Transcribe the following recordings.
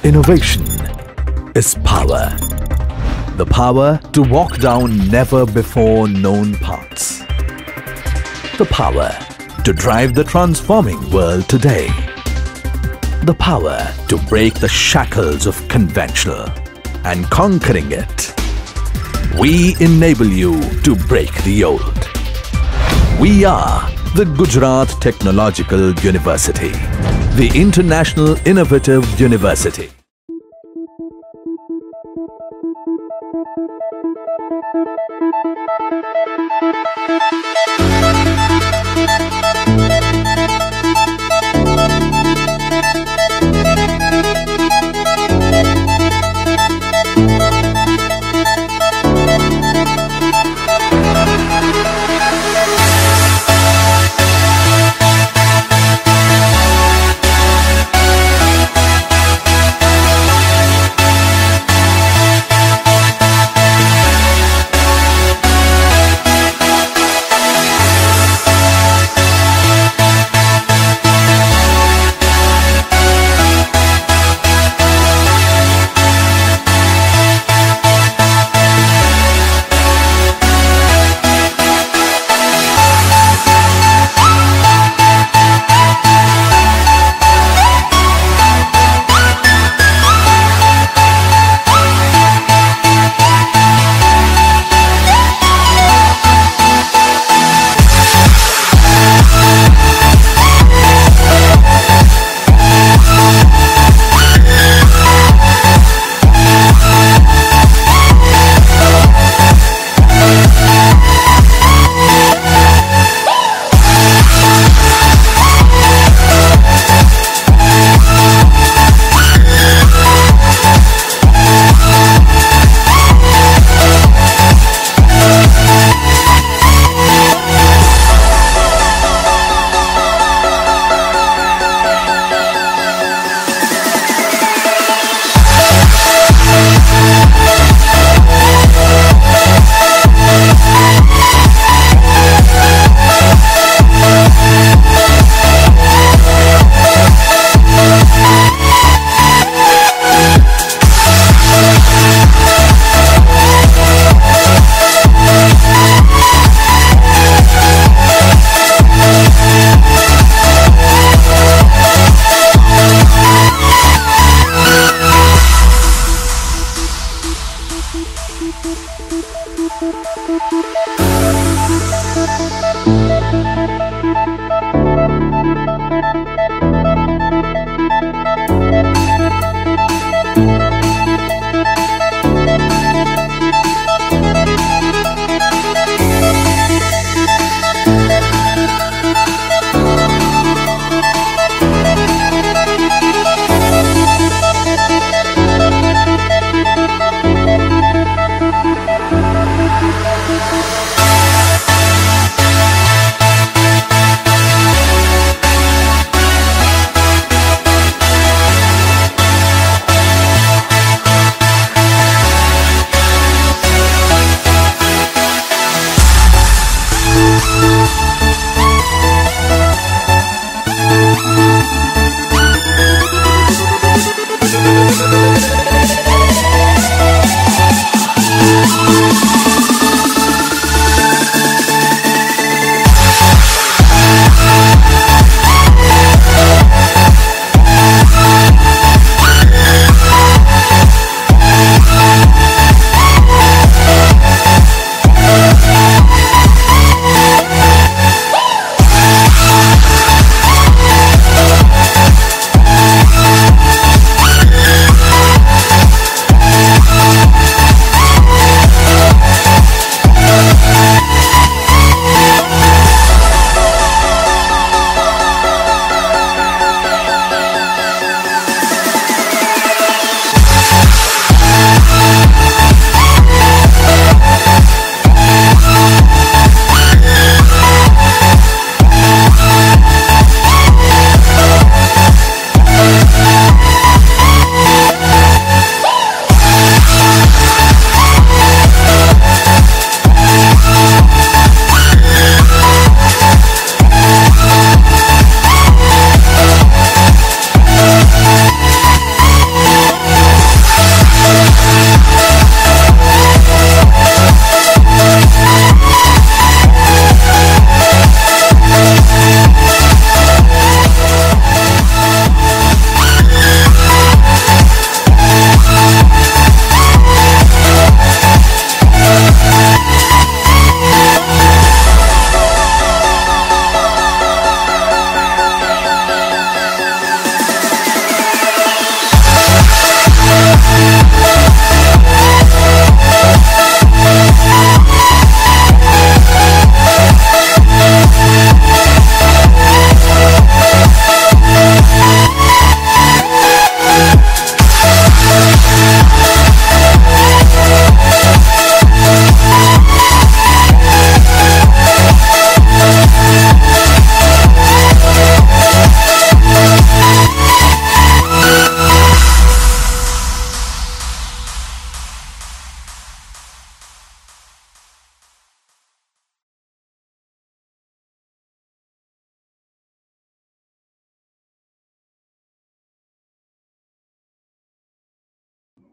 Innovation is power. The power to walk down never before known paths. The power to drive the transforming world today. The power to break the shackles of conventional and conquering it. We enable you to break the old. We are the Gujarat Technological University, the International Innovative University.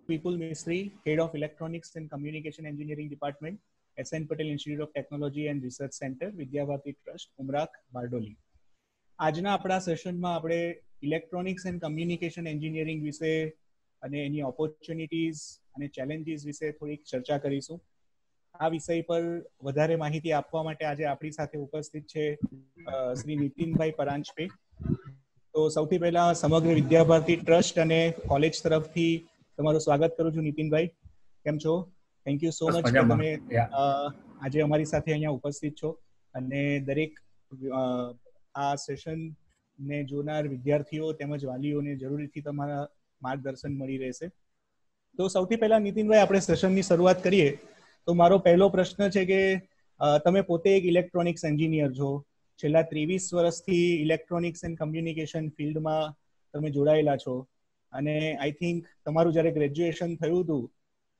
Vipul Misri, Head of Electronics and Communication Engineering Department, SN Patel Institute of Technology and Research Center, Vidya Bharati trust, Umrakh, Bardoli. આજના આપણા સેશનમાં આપણે electronics and communication engineering વિશે અને એની opportunities અને challenges વિશે થોડીક ચર્ચા કરીશું. આ વિષય પર વધારે માહિતી આપવા માટે આજે આપણી સાથે ઉપસ્થિત છે શ્રી નીતિનભાઈ પરાંજપે. તો સૌથી પહેલા સમગ્ર વિદ્યા ભારતી ટ્રસ્ટ અને કોલેજ તરફથી તમારું સ્વાગત કરું છું. નીતિનભાઈ, કેમ છો? થેન્ક યુ સો મચ કે તમે આજે અમારી સાથે અહીંયા ઉપસ્થિત છો અને દરેક આ સેશનને જોનાર વિદ્યાર્થીઓ તેમજ વાલીઓને જરૂરથી તમારા માર્ગદર્શન મળી રહેશે. તો સૌથી પહેલા નીતિનભાઈ, આપણે સેશનની શરૂઆત કરીએ. તો મારો પહેલો પ્રશ્ન છે કે તમે પોતે એક ઇલેક્ટ્રોનિક્સ એન્જિનિયર છો. છેલ્લા 23 વર્ષથી ઇલેક્ટ્રોનિક્સ એન્ડ કમ્યુનિકેશન ફિલ્ડમાં તમે જોડાયેલા છો અને આઈ થિંક તમારું જ્યારે ગ્રેજ્યુએશન થયું હતું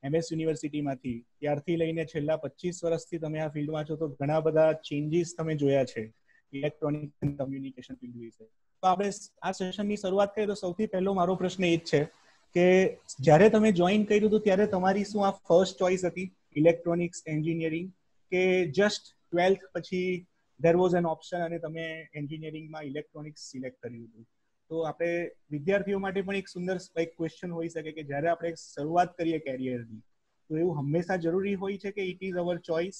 MS યુનિવર્સિટીમાંથી, ત્યારથી લઈને છેલ્લા 25 વર્ષથી તમે આ ફિલ્ડમાં છો. તો ઘણા બધા ચેન્જીસ તમે જોયા છે ઇલેક્ટ્રોનિક્સ એન્ડ કમ્યુનિકેશન ફિલ્ડ વિશે. તો આપણે આ સેશનની શરૂઆત કરીએ તો સૌથી પહેલો મારો પ્રશ્ન એ જ છે કે જ્યારે તમે જોઈન કર્યું હતું ત્યારે તમારી શું આ ફર્સ્ટ ચોઇસ હતી ઇલેક્ટ્રોનિક્સ એન્જિનિયરિંગ, કે જસ્ટ 12th પછી there was an option અને તમે એન્જિનિયરિંગમાં ઇલેક્ટ્રોનિક્સ સિલેક્ટ કર્યું હતું? તો આપણે વિદ્યાર્થીઓ માટે પણ એક સુંદર એક ક્વેશ્ચન હોઈ શકે કે જ્યારે આપણે શરૂઆત કરીએ કેરિયરની, તો એવું હંમેશા જરૂરી હોય છે કે ઇટ ઇઝ અવર ચોઇસ,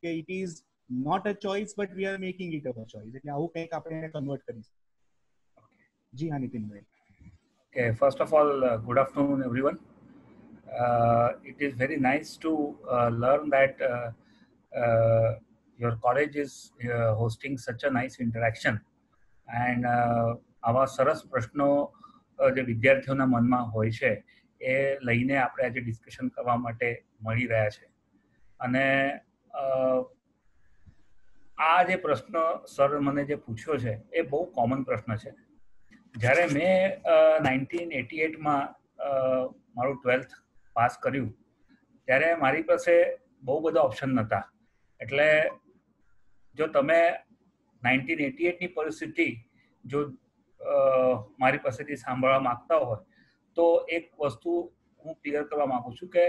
કે it is not a choice but we are making it our choice? એટલે આવું કંઈક આપણે એને કન્વર્ટ કરીશું. જી હા Nitinbhai. Okay, first of all, good afternoon, everyone. It is very nice to learn that your college is hosting such a nice interaction. And આવા સરસ પ્રશ્નો જે વિદ્યાર્થીઓના મનમાં હોય છે એ લઈને આપણે આજે ડિસ્કશન કરવા માટે મળી રહ્યા છે. અને આ જે પ્રશ્ન સર મને જે પૂછ્યો છે એ બહુ કોમન પ્રશ્ન છે. જ્યારે મેં 1988માં મારું 12th પાસ કર્યું ત્યારે મારી પાસે બહુ બધા ઓપ્શન નહોતા. એટલે જો તમે 1988ની પરિસ્થિતિ જો મારી પાસેથી સાંભળવા માંગતા હોય તો એક વસ્તુ હું ક્લિયર કરવા માંગુ છું કે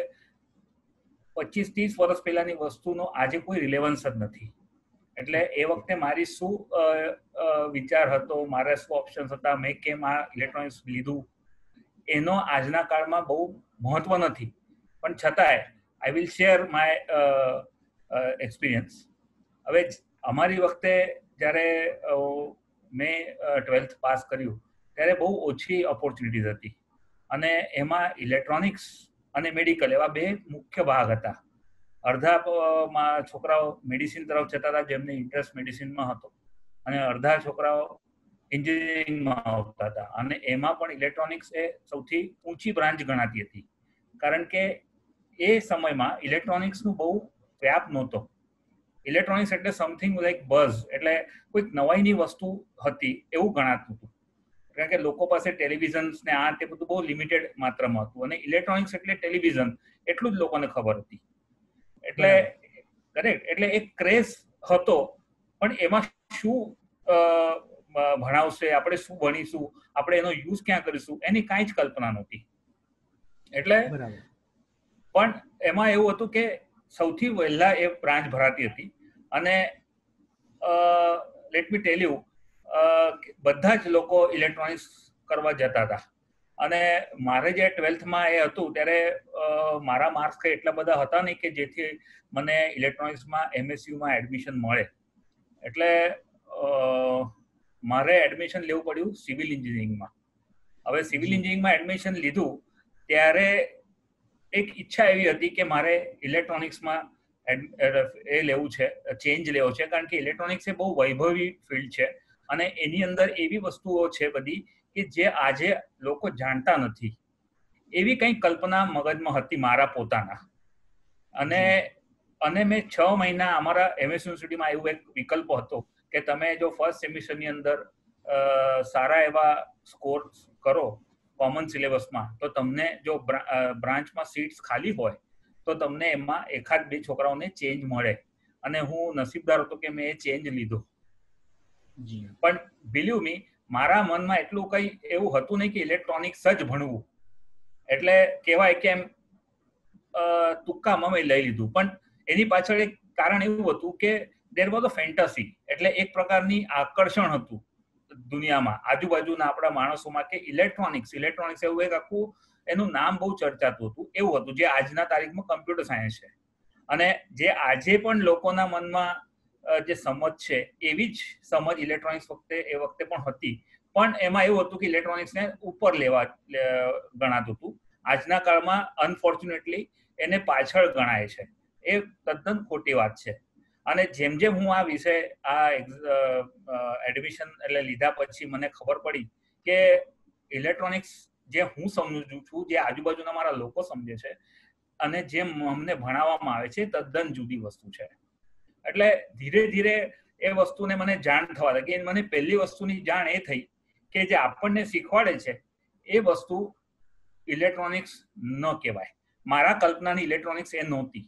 25-30 વર્ષ પહેલાની વસ્તુનો આજે કોઈ રિલેવન્સ જ નથી. એટલે એ વખતે મારી શું વિચાર હતો, મારા શું ઓપ્શન્સ હતા, મેં કેમ આ ઇલેક્ટ્રોનિક્સ લીધું, એનો આજના કાળમાં બહુ મહત્વ નથી. પણ છતાંય I will share my experience. હવે અમારી વખતે જ્યારે મેં 12th પાસ કર્યું ત્યારે બહુ ઓછી ઓપોર્ચ્યુનિટીઝ હતી અને એમાં ઇલેક્ટ્રોનિક્સ અને મેડિકલ એવા બે મુખ્ય ભાગ હતા. અડધા છોકરાઓ મેડિસિન તરફ જતા હતા જેમને ઇન્ટરેસ્ટ મેડિસિનમાં હતો અને અડધા છોકરાઓ એન્જિનિયરિંગમાં આવતા હતા. અને એમાં પણ ઇલેક્ટ્રોનિક્સ એ સૌથી ઊંચી બ્રાન્ચ ગણાતી હતી કારણ કે એ સમયમાં ઇલેક્ટ્રોનિક્સનું બહુ વ્યાપ નહોતો. ઇલેક્ટ્રોનિક્સ એટલે સમથિંગ લાઈક બઝ, એટલે કોઈક નવાઈની વસ્તુ હતી એવું ગણાતું હતું. કારણ કે લોકો પાસે ટેલિવિઝન ને આ તે બધું બહુ લિમિટેડ માત્રામાં હતું અને ઇલેક્ટ્રોનિક્સ એટલે ટેલિવિઝન એટલું જ લોકોને ખબર હતી. એટલે કરેક્ટ, એટલે એક ક્રેઝ હતો પણ એમાં શું ભણાવશે, આપણે શું ભણીશું, આપણે એનો યુઝ ક્યાં કરીશું એની કાંઈ જ કલ્પના નહોતી. એટલે પણ એમાં એવું હતું કે સૌથી વહેલા એ બ્રાન્ચ ભરાતી હતી અને લેટ મી ટેલ યુ બધા જ લોકો ઇલેક્ટ્રોનિક્સ કરવા જતા હતા. અને મારે જે 12thમાં એ હતું ત્યારે મારા માર્ક્સ કંઈ એટલા બધા હતા નહીં કે જેથી મને ઇલેક્ટ્રોનિક્સમાં MSUમાં એડમિશન મળે. એટલે મારે એડમિશન લેવું પડ્યું સિવિલ એન્જિનિયરિંગમાં. હવે સિવિલ એન્જિનિયરિંગમાં એડમિશન લીધું ત્યારે એક ઈચ્છા એવી હતી કે મારે ઇલેક્ટ્રોનિક્સમાં એ લેવું છે, ચેન્જ લેવો છે, કારણ કે ઇલેક્ટ્રોનિક્સ એ બહુ વૈભવી ફિલ્ડ છે અને એની અંદર એવી વસ્તુઓ છે બધી કે જે આજે લોકો જાણતા નથી. એવી કંઈક કલ્પના મગજમાં હતી મારા પોતાના. અને મેં 6 મહિના અમારા MS યુનિવર્સિટીમાં એવું એક વિકલ્પ હતો કે તમે જો ફર્સ્ટ સેમિસ્ટરની અંદર સારા એવા સ્કોર કરો કોમન સિલેબસમાં તો તમને જો બ્રાન્ચમાં સીટ્સ ખાલી હોય તો તમને એમાં 1-2 છોકરાઓને ચેન્જ મળે. અને હું નસીબદાર હતો કે મેં એ ચેન્જ લીધો. પણ બિલીવ મી, મારા મનમાં એટલું કંઈ એવું હતું નહીં કે ઇલેક્ટ્રોનિક્સ જ ભણવું. એટલે કહેવાય કે એમ તુક્કામાં મેં લઈ લીધું. પણ એની પાછળ એક કારણ એવું હતું કે દેર વોઝ અ ફેન્ટસી, એટલે એક પ્રકારની આકર્ષણ હતું દુનિયામાં, આજુબાજુના આપણા માણસોમાં, કે ઇલેક્ટ્રોનિક્સ એવું એક આખું એનું નામ બહુ ચર્ચાતું હતું, એવું હતું, જે આજના તારીખમાં કમ્પ્યુટર સાયન્સ છે. અને જે આજે પણ લોકોના મનમાં જે સમજ છે એવી જ સમજ ઇલેક્ટ્રોનિક્સ એ વખતે પણ હતી, પણ એમાં એવું હતું કે ઇલેક્ટ્રોનિક્સને ઉપર લેવા ગણાતું હતું. આજના કાળમાં અનફોર્ચ્યુનેટલી એને પાછળ ગણાય છે. એ તદ્દન ખોટી વાત છે. અને જેમ જેમ હું આ વિષય એડમિશન એટલે લીધા પછી મને ખબર પડી કે ઇલેક્ટ્રોનિક્સ જે હું સમજું છું, જે આજુબાજુના મારા લોકો સમજે છે, અને જેમ અમને ભણાવવામાં આવે છે, તદ્દન જુદી વસ્તુ છે. એટલે ધીરે ધીરે એ વસ્તુને મને જાણ થવા લાગી. મને પહેલી વસ્તુની જાણ એ થઈ કે જે આપણને શીખવાડે છે એ વસ્તુ ઇલેક્ટ્રોનિક્સ ન કહેવાય. મારા કલ્પનાની ઇલેક્ટ્રોનિક્સ એ નહોતી,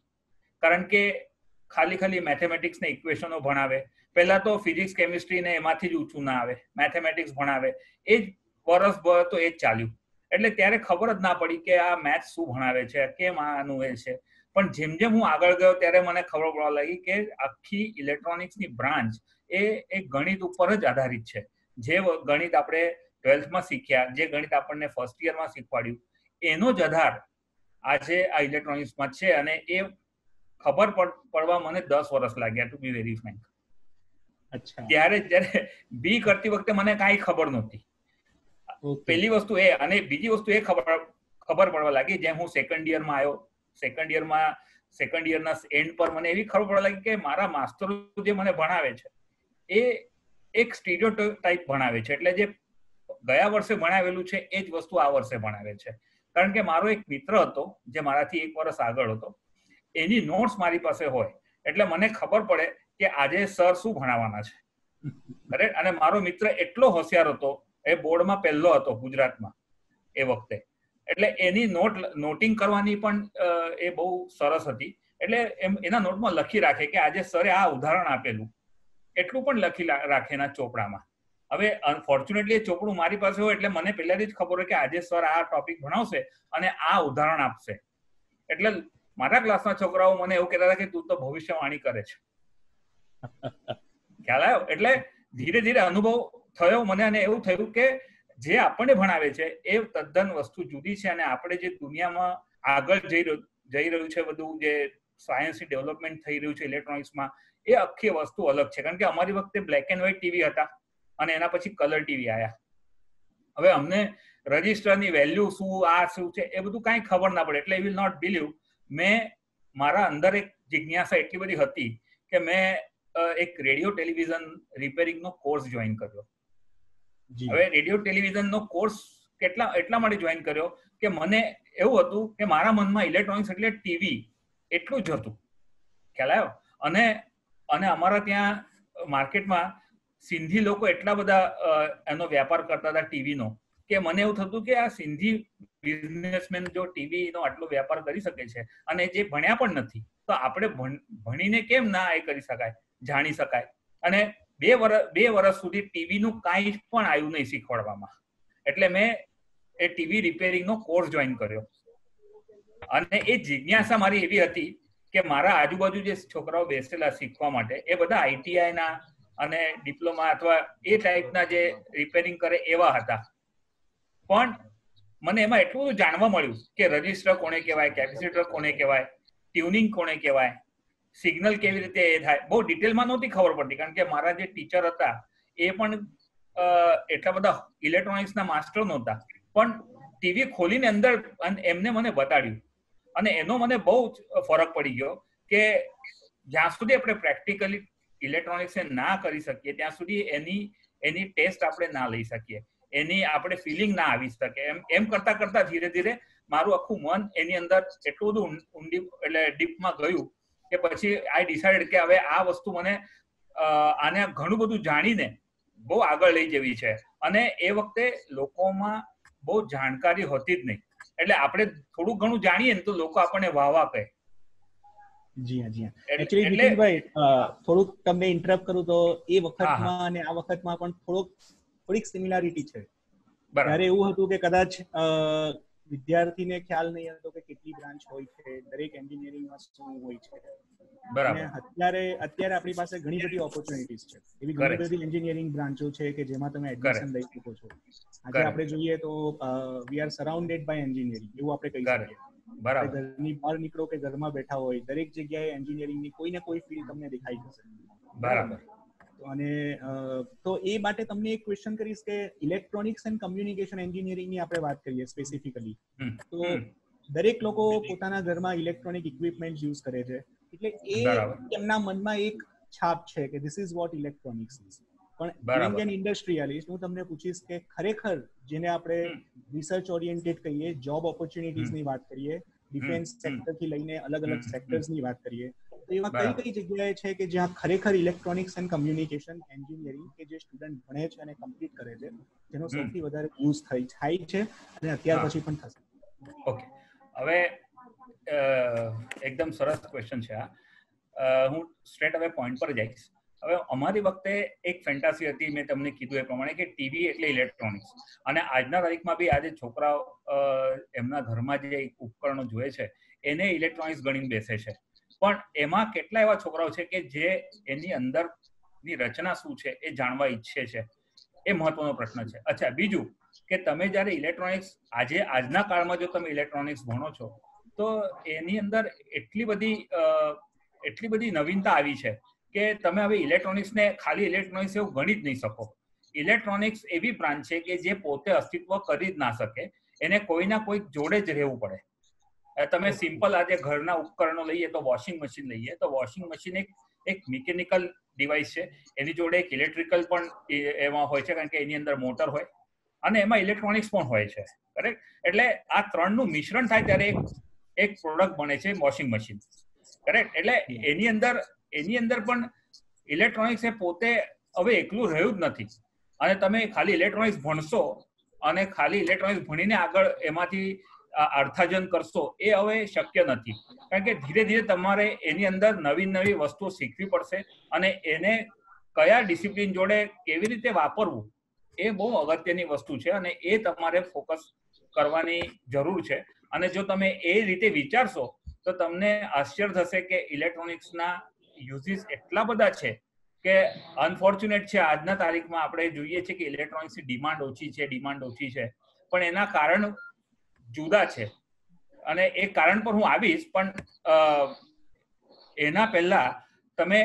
કારણ કે ખાલી મેથેમેટિક્સ ને ઇક્વેશનો ભણાવે. પહેલા તો ફિઝિક્સ કેમિસ્ટ્રી ને એમાંથી જ ઊંચું ના આવે, મેથેમેટિક્સ ભણાવે. એ જ વર્ષભર તો એ જ ચાલ્યું. એટલે ત્યારે ખબર જ ના પડી કે આ મેથ્સ શું ભણાવે છે, કેમ આનું એ છે. પણ જેમ જેમ હું આગળ ગયો ત્યારે મને ખબર પડવા લાગી કે આખી ઇલેક્ટ્રોનિક્સની બ્રાન્ચ એ ગણિત ઉપર જ આધારિત છે. જે ગણિત આપણે 12થમાં શીખ્યા, જે ગણિત આપણને ફર્સ્ટ યરમાં શીખવાડ્યું, એનો જ આધાર આજે આ ઇલેક્ટ્રોનિક્સમાં છે. અને એ ખબર પડવા મને 10 વર્ષ લાગ્યા, ટુ બી વેરી ફ્રેન્ક. ત્યારે બી કરતી વખતે મને કાંઈ ખબર નહોતી. પહેલી વસ્તુ એ. અને બીજી વસ્તુ એ ખબર પડવા લાગી જેમ હું સેકન્ડ યરમાં આવ્યો. સેકન્ડ યરના એન્ડ પર મને એવી ખબર પડવા લાગી કે મારા માસ્ટરો જે મને ભણાવે છે એ એક સ્ટીરિયોટાઇપ ભણાવે છે. એટલે જે ગયા વર્ષે ભણાવેલું છે એ જ વસ્તુ આ વર્ષે ભણાવે છે. કારણ કે મારો એક મિત્ર હતો જે મારાથી 1 વર્ષ આગળ હતો, એની નોટ્સ મારી પાસે હોય, એટલે મને ખબર પડે કે આજે સર શું ભણાવવાના છે. કરેક્ટ. અને મારો મિત્ર એટલો હોશિયાર હતો, એ બોર્ડમાં પહેલો હતો ગુજરાતમાં એ વખતે, એટલે એની નોટિંગ કરવાની પણ એ બહુ સરસ હતી. એટલે એના નોટમાં લખી રાખે કે આજે સરે આ ઉદાહરણ આપેલું, એટલું પણ લખી રાખે એના ચોપડામાં. હવે અનફોર્ચ્યુનેટલી એ ચોપડું મારી પાસે હોય એટલે મને પહેલાથી જ ખબર હોય કે આજે સર આ ટોપિક ભણાવશે અને આ ઉદાહરણ આપશે. એટલે મારા ક્લાસના છોકરાઓ મને એવું કહેતા હતા કે તું તો ભવિષ્યવાણી કરે છે. ખ્યાલ આવ્યો? એટલે ધીરે ધીરે અનુભવ થયો મને, અને એવું થયું કે જે આપણને ભણાવે છે એ તદ્દન વસ્તુ જુદી છે. અને આપણે જે દુનિયામાં આગળ જઈ રહ્યું છે, બધું જે સાયન્સની ડેવલપમેન્ટ થઈ રહ્યું છે ઇલેક્ટ્રોનિક્સમાં, એ આખી વસ્તુ અલગ છે. કારણ કે અમારી વખતે બ્લેક એન્ડ વ્હાઇટ ટીવી હતા અને એના પછી કલર ટીવી આવ્યા. હવે અમને રજિસ્ટરની વેલ્યુ શું છે એ બધું કાંઈ ખબર ના પડે. એટલે યુ વિલ નોટ બિલીવ, મેં મારા અંદર એક જિજ્ઞાસા એટલી બધી હતી કે મેં એક રેડિયો ટેલિવિઝન રિપેરિંગનો કોર્સ જોઈન કર્યો. હવે રેડિયો ટેલિવિઝનનો કોર્સ એટલા માટે જોઈન કર્યો કે મને એવું હતું કે મારા મનમાં ઇલેક્ટ્રોનિક્સ એટલે ટીવી એટલું જ હતું. ખ્યાલ આવ્યો? અને અમારા ત્યાં માર્કેટમાં સિંધી લોકો એટલા બધા એનો વ્યાપાર કરતા હતા ટીવીનો, કે મને એવું થતું કે આ સિંધી બિઝનેસમેન જો ટીવીનો આટલો વ્યાપાર કરી શકે છે અને જે ભણ્યા પણ નથી, તો આપણે ભણીને કેમ ના એ કરી શકાય, જાણી શકાય. અને 2 વર્ષ સુધી ટીવીનું કાંઈ પણ આવ્યું નહીં શીખવાડવામાં. એટલે મેં એ ટીવી રિપેરિંગનો કોર્સ જોઈન કર્યો. અને એ જિજ્ઞાસા મારી એવી હતી કે મારા આજુબાજુ જે છોકરાઓ બેસેલા શીખવા માટે, એ બધા આઈટીઆઈના અને ડિપ્લોમા અથવા એ ટાઈપના જે રિપેરિંગ કરે એવા હતા. પણ મને એમાં એટલું બધું જાણવા મળ્યું કે રજિસ્ટર કોને કહેવાય, કેપેસિટર કોને કહેવાય, ટ્યુનિંગ કોને કહેવાય, સિગ્નલ કેવી રીતે એ થાય, બહુ ડિટેલમાં નહોતી ખબર પડતી. કારણ કે મારા જે ટીચર હતા એ પણ એટલા બધા ઇલેક્ટ્રોનિક્સના માસ્ટર નહોતા, પણ ટીવી ખોલીને અંદર એમને મને બતાડ્યું. અને એનો મને બહુ ફરક પડી ગયો કે જ્યાં સુધી આપણે પ્રેક્ટિકલી ઇલેક્ટ્રોનિક્સને ના કરી શકીએ ત્યાં સુધી એની ટેસ્ટ આપણે ના લઈ શકીએ, એની આપણે ફિલિંગ ના આવી શકે. એમ કરતા કરતા ધીરે ધીરે મારું આખું મન એની અંદર એટલું બધું ઊંડી એટલે ડીપમાં ગયું કે પછી આઈ ડિસાઇડેડ કે હવે આ વસ્તુ મને આને ઘણું બધું જાણીને બહુ આગળ લઈ જવી છે. અને એ વખતે લોકોમાં બહુ જાણકારી હોતી જ નહીં, એટલે આપણે થોડું ઘણું જાણીએ ને તો લોકો આપણને વાહ કહે. જી હા. એકચ્યુઅલી નીતિનભાઈ, થોડુંક તમને ઇન્ટરપ્ટ કરું તો એ વખતમાં અને આ વખતમાં પણ થોડીક સિમિલારિટી છે. ત્યારે એવું હતું કે કદાચ વિદ્યાર્થીને ખ્યાલ નહીં હતો કે કેટલી બ્રાન્ચ હોય છે, દરેક એન્જિનિયરિંગમાં શું હોય છે. અને અત્યારે આપણી પાસે ઘણી બધી ઓપોર્ચ્યુનિટીઝ છે, એવી ઘણી બધી એન્જિનિયરિંગ બ્રાન્ચો છે કે જેમાં તમે એડમિશન લઈ શકો છો. આજે આપણે જોઈએ તો we are surrounded by engineering, એવું આપણે કહી શકીએ. ઘરની બહાર નીકળો કે ઘરમાં બેઠા હોય, દરેક જગ્યાએ એન્જિનિયરિંગની કોઈ ને કોઈ ફિલ્ડ તમને દેખાઈ જશે. બરાબર. અને તો એ માટે તમને એક ક્વેશ્ચન કરીશ કે ઇલેક્ટ્રોનિક્સ એન્ડ કમ્યુનિકેશન એન્જિનિયરિંગની આપણે વાત કરીએ સ્પેસિફિકલી, તો દરેક લોકો પોતાના ઘરમાં ઇલેક્ટ્રોનિક ઇક્વિપમેન્ટ યુઝ કરે છે, એટલે એ એમના મનમાં એક છાપ છે કે this is what electronics is. પણ ઇન ઇન્ડસ્ટ્રીયાલિસ્ટ હું તમને પૂછીશ કે ખરેખર જેને આપણે રિસર્ચ ઓરિએન્ટેડ કહીએ, જોબ ઓપોર્ચ્યુનિટીઝની વાત કરીએ, ડિફેન્સ સેક્ટરથી લઈને અલગ અલગ સેક્ટર્સની વાત કરીએ, તો એવા કઈ જગ્યાએ છે કે જ્યાં ખરેખર ઇલેક્ટ્રોનિક્સ એન્ડ કમ્યુનિકેશન એન્જિનિયરિંગ કે જે સ્ટુડન્ટ ભણે છે અને કમ્પ્લીટ કરે છે, જેનો સૌથી વધારે યુઝ થાય છે અને અત્યાર પછી પણ થશે? ઓકે, હવે એકદમ સરસ ક્વેશ્ચન છે આ. હું સ્ટ્રેટ હવે પોઈન્ટ પર જઈશ. હવે અમારી વખતે એક ફેન્ટાસી હતી, મેં તમને કીધું એ પ્રમાણે, કે ટીવી એટલે ઇલેક્ટ્રોનિક્સ. અને આજના તારીખમાં બી આજે છોકરાઓ એમના ઘરમાં જે ઉપકરણો જોઈએ છે એને ઇલેક્ટ્રોનિક્સ ગણીને બેસે છે. પણ એમાં કેટલા એવા છોકરાઓ છે કે જે એની અંદરની રચના શું છે એ જાણવા ઈચ્છે છે? એ મહત્વનો પ્રશ્ન છે. અચ્છા, બીજું કે તમે જ્યારે ઇલેક્ટ્રોનિક્સ આજના કાળમાં જો તમે ઇલેક્ટ્રોનિક્સ ભણો છો તો એની અંદર એટલી બધી નવીનતા આવી છે કે તમે હવે ઇલેક્ટ્રોનિક્સને ખાલી ઇલેક્ટ્રોનિક્સ એવું ગણી જ નહીં શકો. ઇલેક્ટ્રોનિક્સ એવી બ્રાન્ચ છે કે જે પોતે અસ્તિત્વ કરી જ ના શકે, એને કોઈના કોઈ જોડે જ રહેવું પડે. તમે સિમ્પલ આજે ઘરના ઉપકરણો લઈએ તો વોશિંગ મશીન લઈએ, તો વોશિંગ મશીન એક મિકેનિકલ ડિવાઇસ છે, એની જોડે એક ઇલેક્ટ્રિકલ પણ એમાં હોય છે, કારણ કે એની અંદર મોટર હોય અને એમાં ઇલેક્ટ્રોનિક્સ પણ હોય છે. કરેક્ટ? એટલે આ ત્રણનું મિશ્રણ થાય ત્યારે એક પ્રોડક્ટ બને છે વોશિંગ મશીન. કરેક્ટ? એટલે એની અંદર પણ ઇલેક્ટ્રોનિક્સ એ પોતે હવે એકલું રહ્યું જ નથી. અને તમે ખાલી ઇલેક્ટ્રોનિક્સ ભણશો અને ખાલી ઇલેક્ટ્રોનિક્સ ભણીને આગળ એમાંથી અર્થાર્જન કરશો, એ હવે શક્ય નથી. કારણ કે ધીરે ધીરે તમારે એની અંદર નવી વસ્તુઓ શીખવી પડશે અને એને કયા ડિસિપ્લિન જોડે કેવી રીતે વાપરવું એ બહુ અગત્યની વસ્તુ છે અને એ તમારે ફોકસ કરવાની જરૂર છે. અને જો તમે એ રીતે વિચારશો તો તમને આશ્ચર્ય થશે કે ઇલેક્ટ્રોનિક્સના યુઝીસ એટલા બધા છે કે અનફોર્ચ્યુનેટ છે. આજના તારીખમાં આપણે જોઈએ છીએ કે ઇલેક્ટ્રોનિક્સની ડિમાન્ડ ઓછી છે, પણ એના કારણ જુદા છે અને એ કારણ પર હું આવીશ. પણ એના પહેલા તમે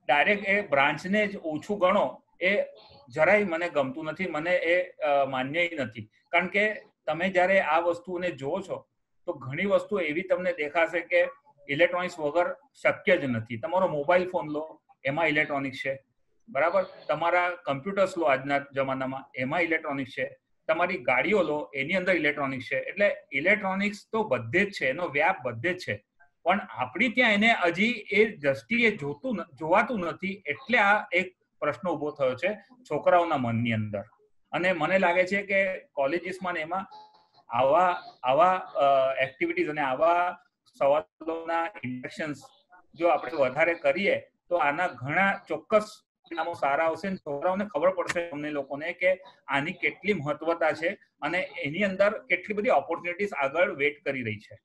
ડાયરેક્ટ એ બ્રાન્ચને જ ઓછું ગણો એ જરાય મને ગમતું નથી, મને એ માન્ય નથી. કારણ કે તમે જ્યારે આ વસ્તુને જુઓ છો તો ઘણી વસ્તુ એવી તમને દેખાશે કે ઇલેક્ટ્રોનિક્સ વગર શક્ય જ નથી. તમારો મોબાઈલ ફોન લો, એમાં ઇલેક્ટ્રોનિક્સ છે. બરાબર? તમારા કમ્પ્યુટર્સ લો આજના જમાનામાં, એમાં ઇલેક્ટ્રોનિક્સ છે. તમારી ગાડીઓ લો, એની અંદર ઇલેક્ટ્રોનિક્સ છે. એટલે ઇલેક્ટ્રોનિક્સ તો બધે જ છે, એનો વ્યાપ બધે જ છે. પણ આપણી ત્યાં એને હજી એ દ્રષ્ટિએ જોવાતું નથી. એટલે આ એક પ્રશ્ન ઉભો થયો છે છોકરાઓના મનની અંદર. અને મને લાગે છે કે કોલેજીસમાં એમાં આવા એક્ટિવિટીઝ અને આવા સવાલોના ઇન્ડક્શન્સ જો આપણે વધારે કરીએ તો આના ઘણા ચોક્કસ પરિણામો સારા આવશે. છોકરાઓને ખબર પડશે, અમને લોકોને, કે આની કેટલી મહત્વતા છે અને એની અંદર કેટલી બધી ઓપોર્ચ્યુનિટીઝ આગળ વેઇટ કરી રહી છે.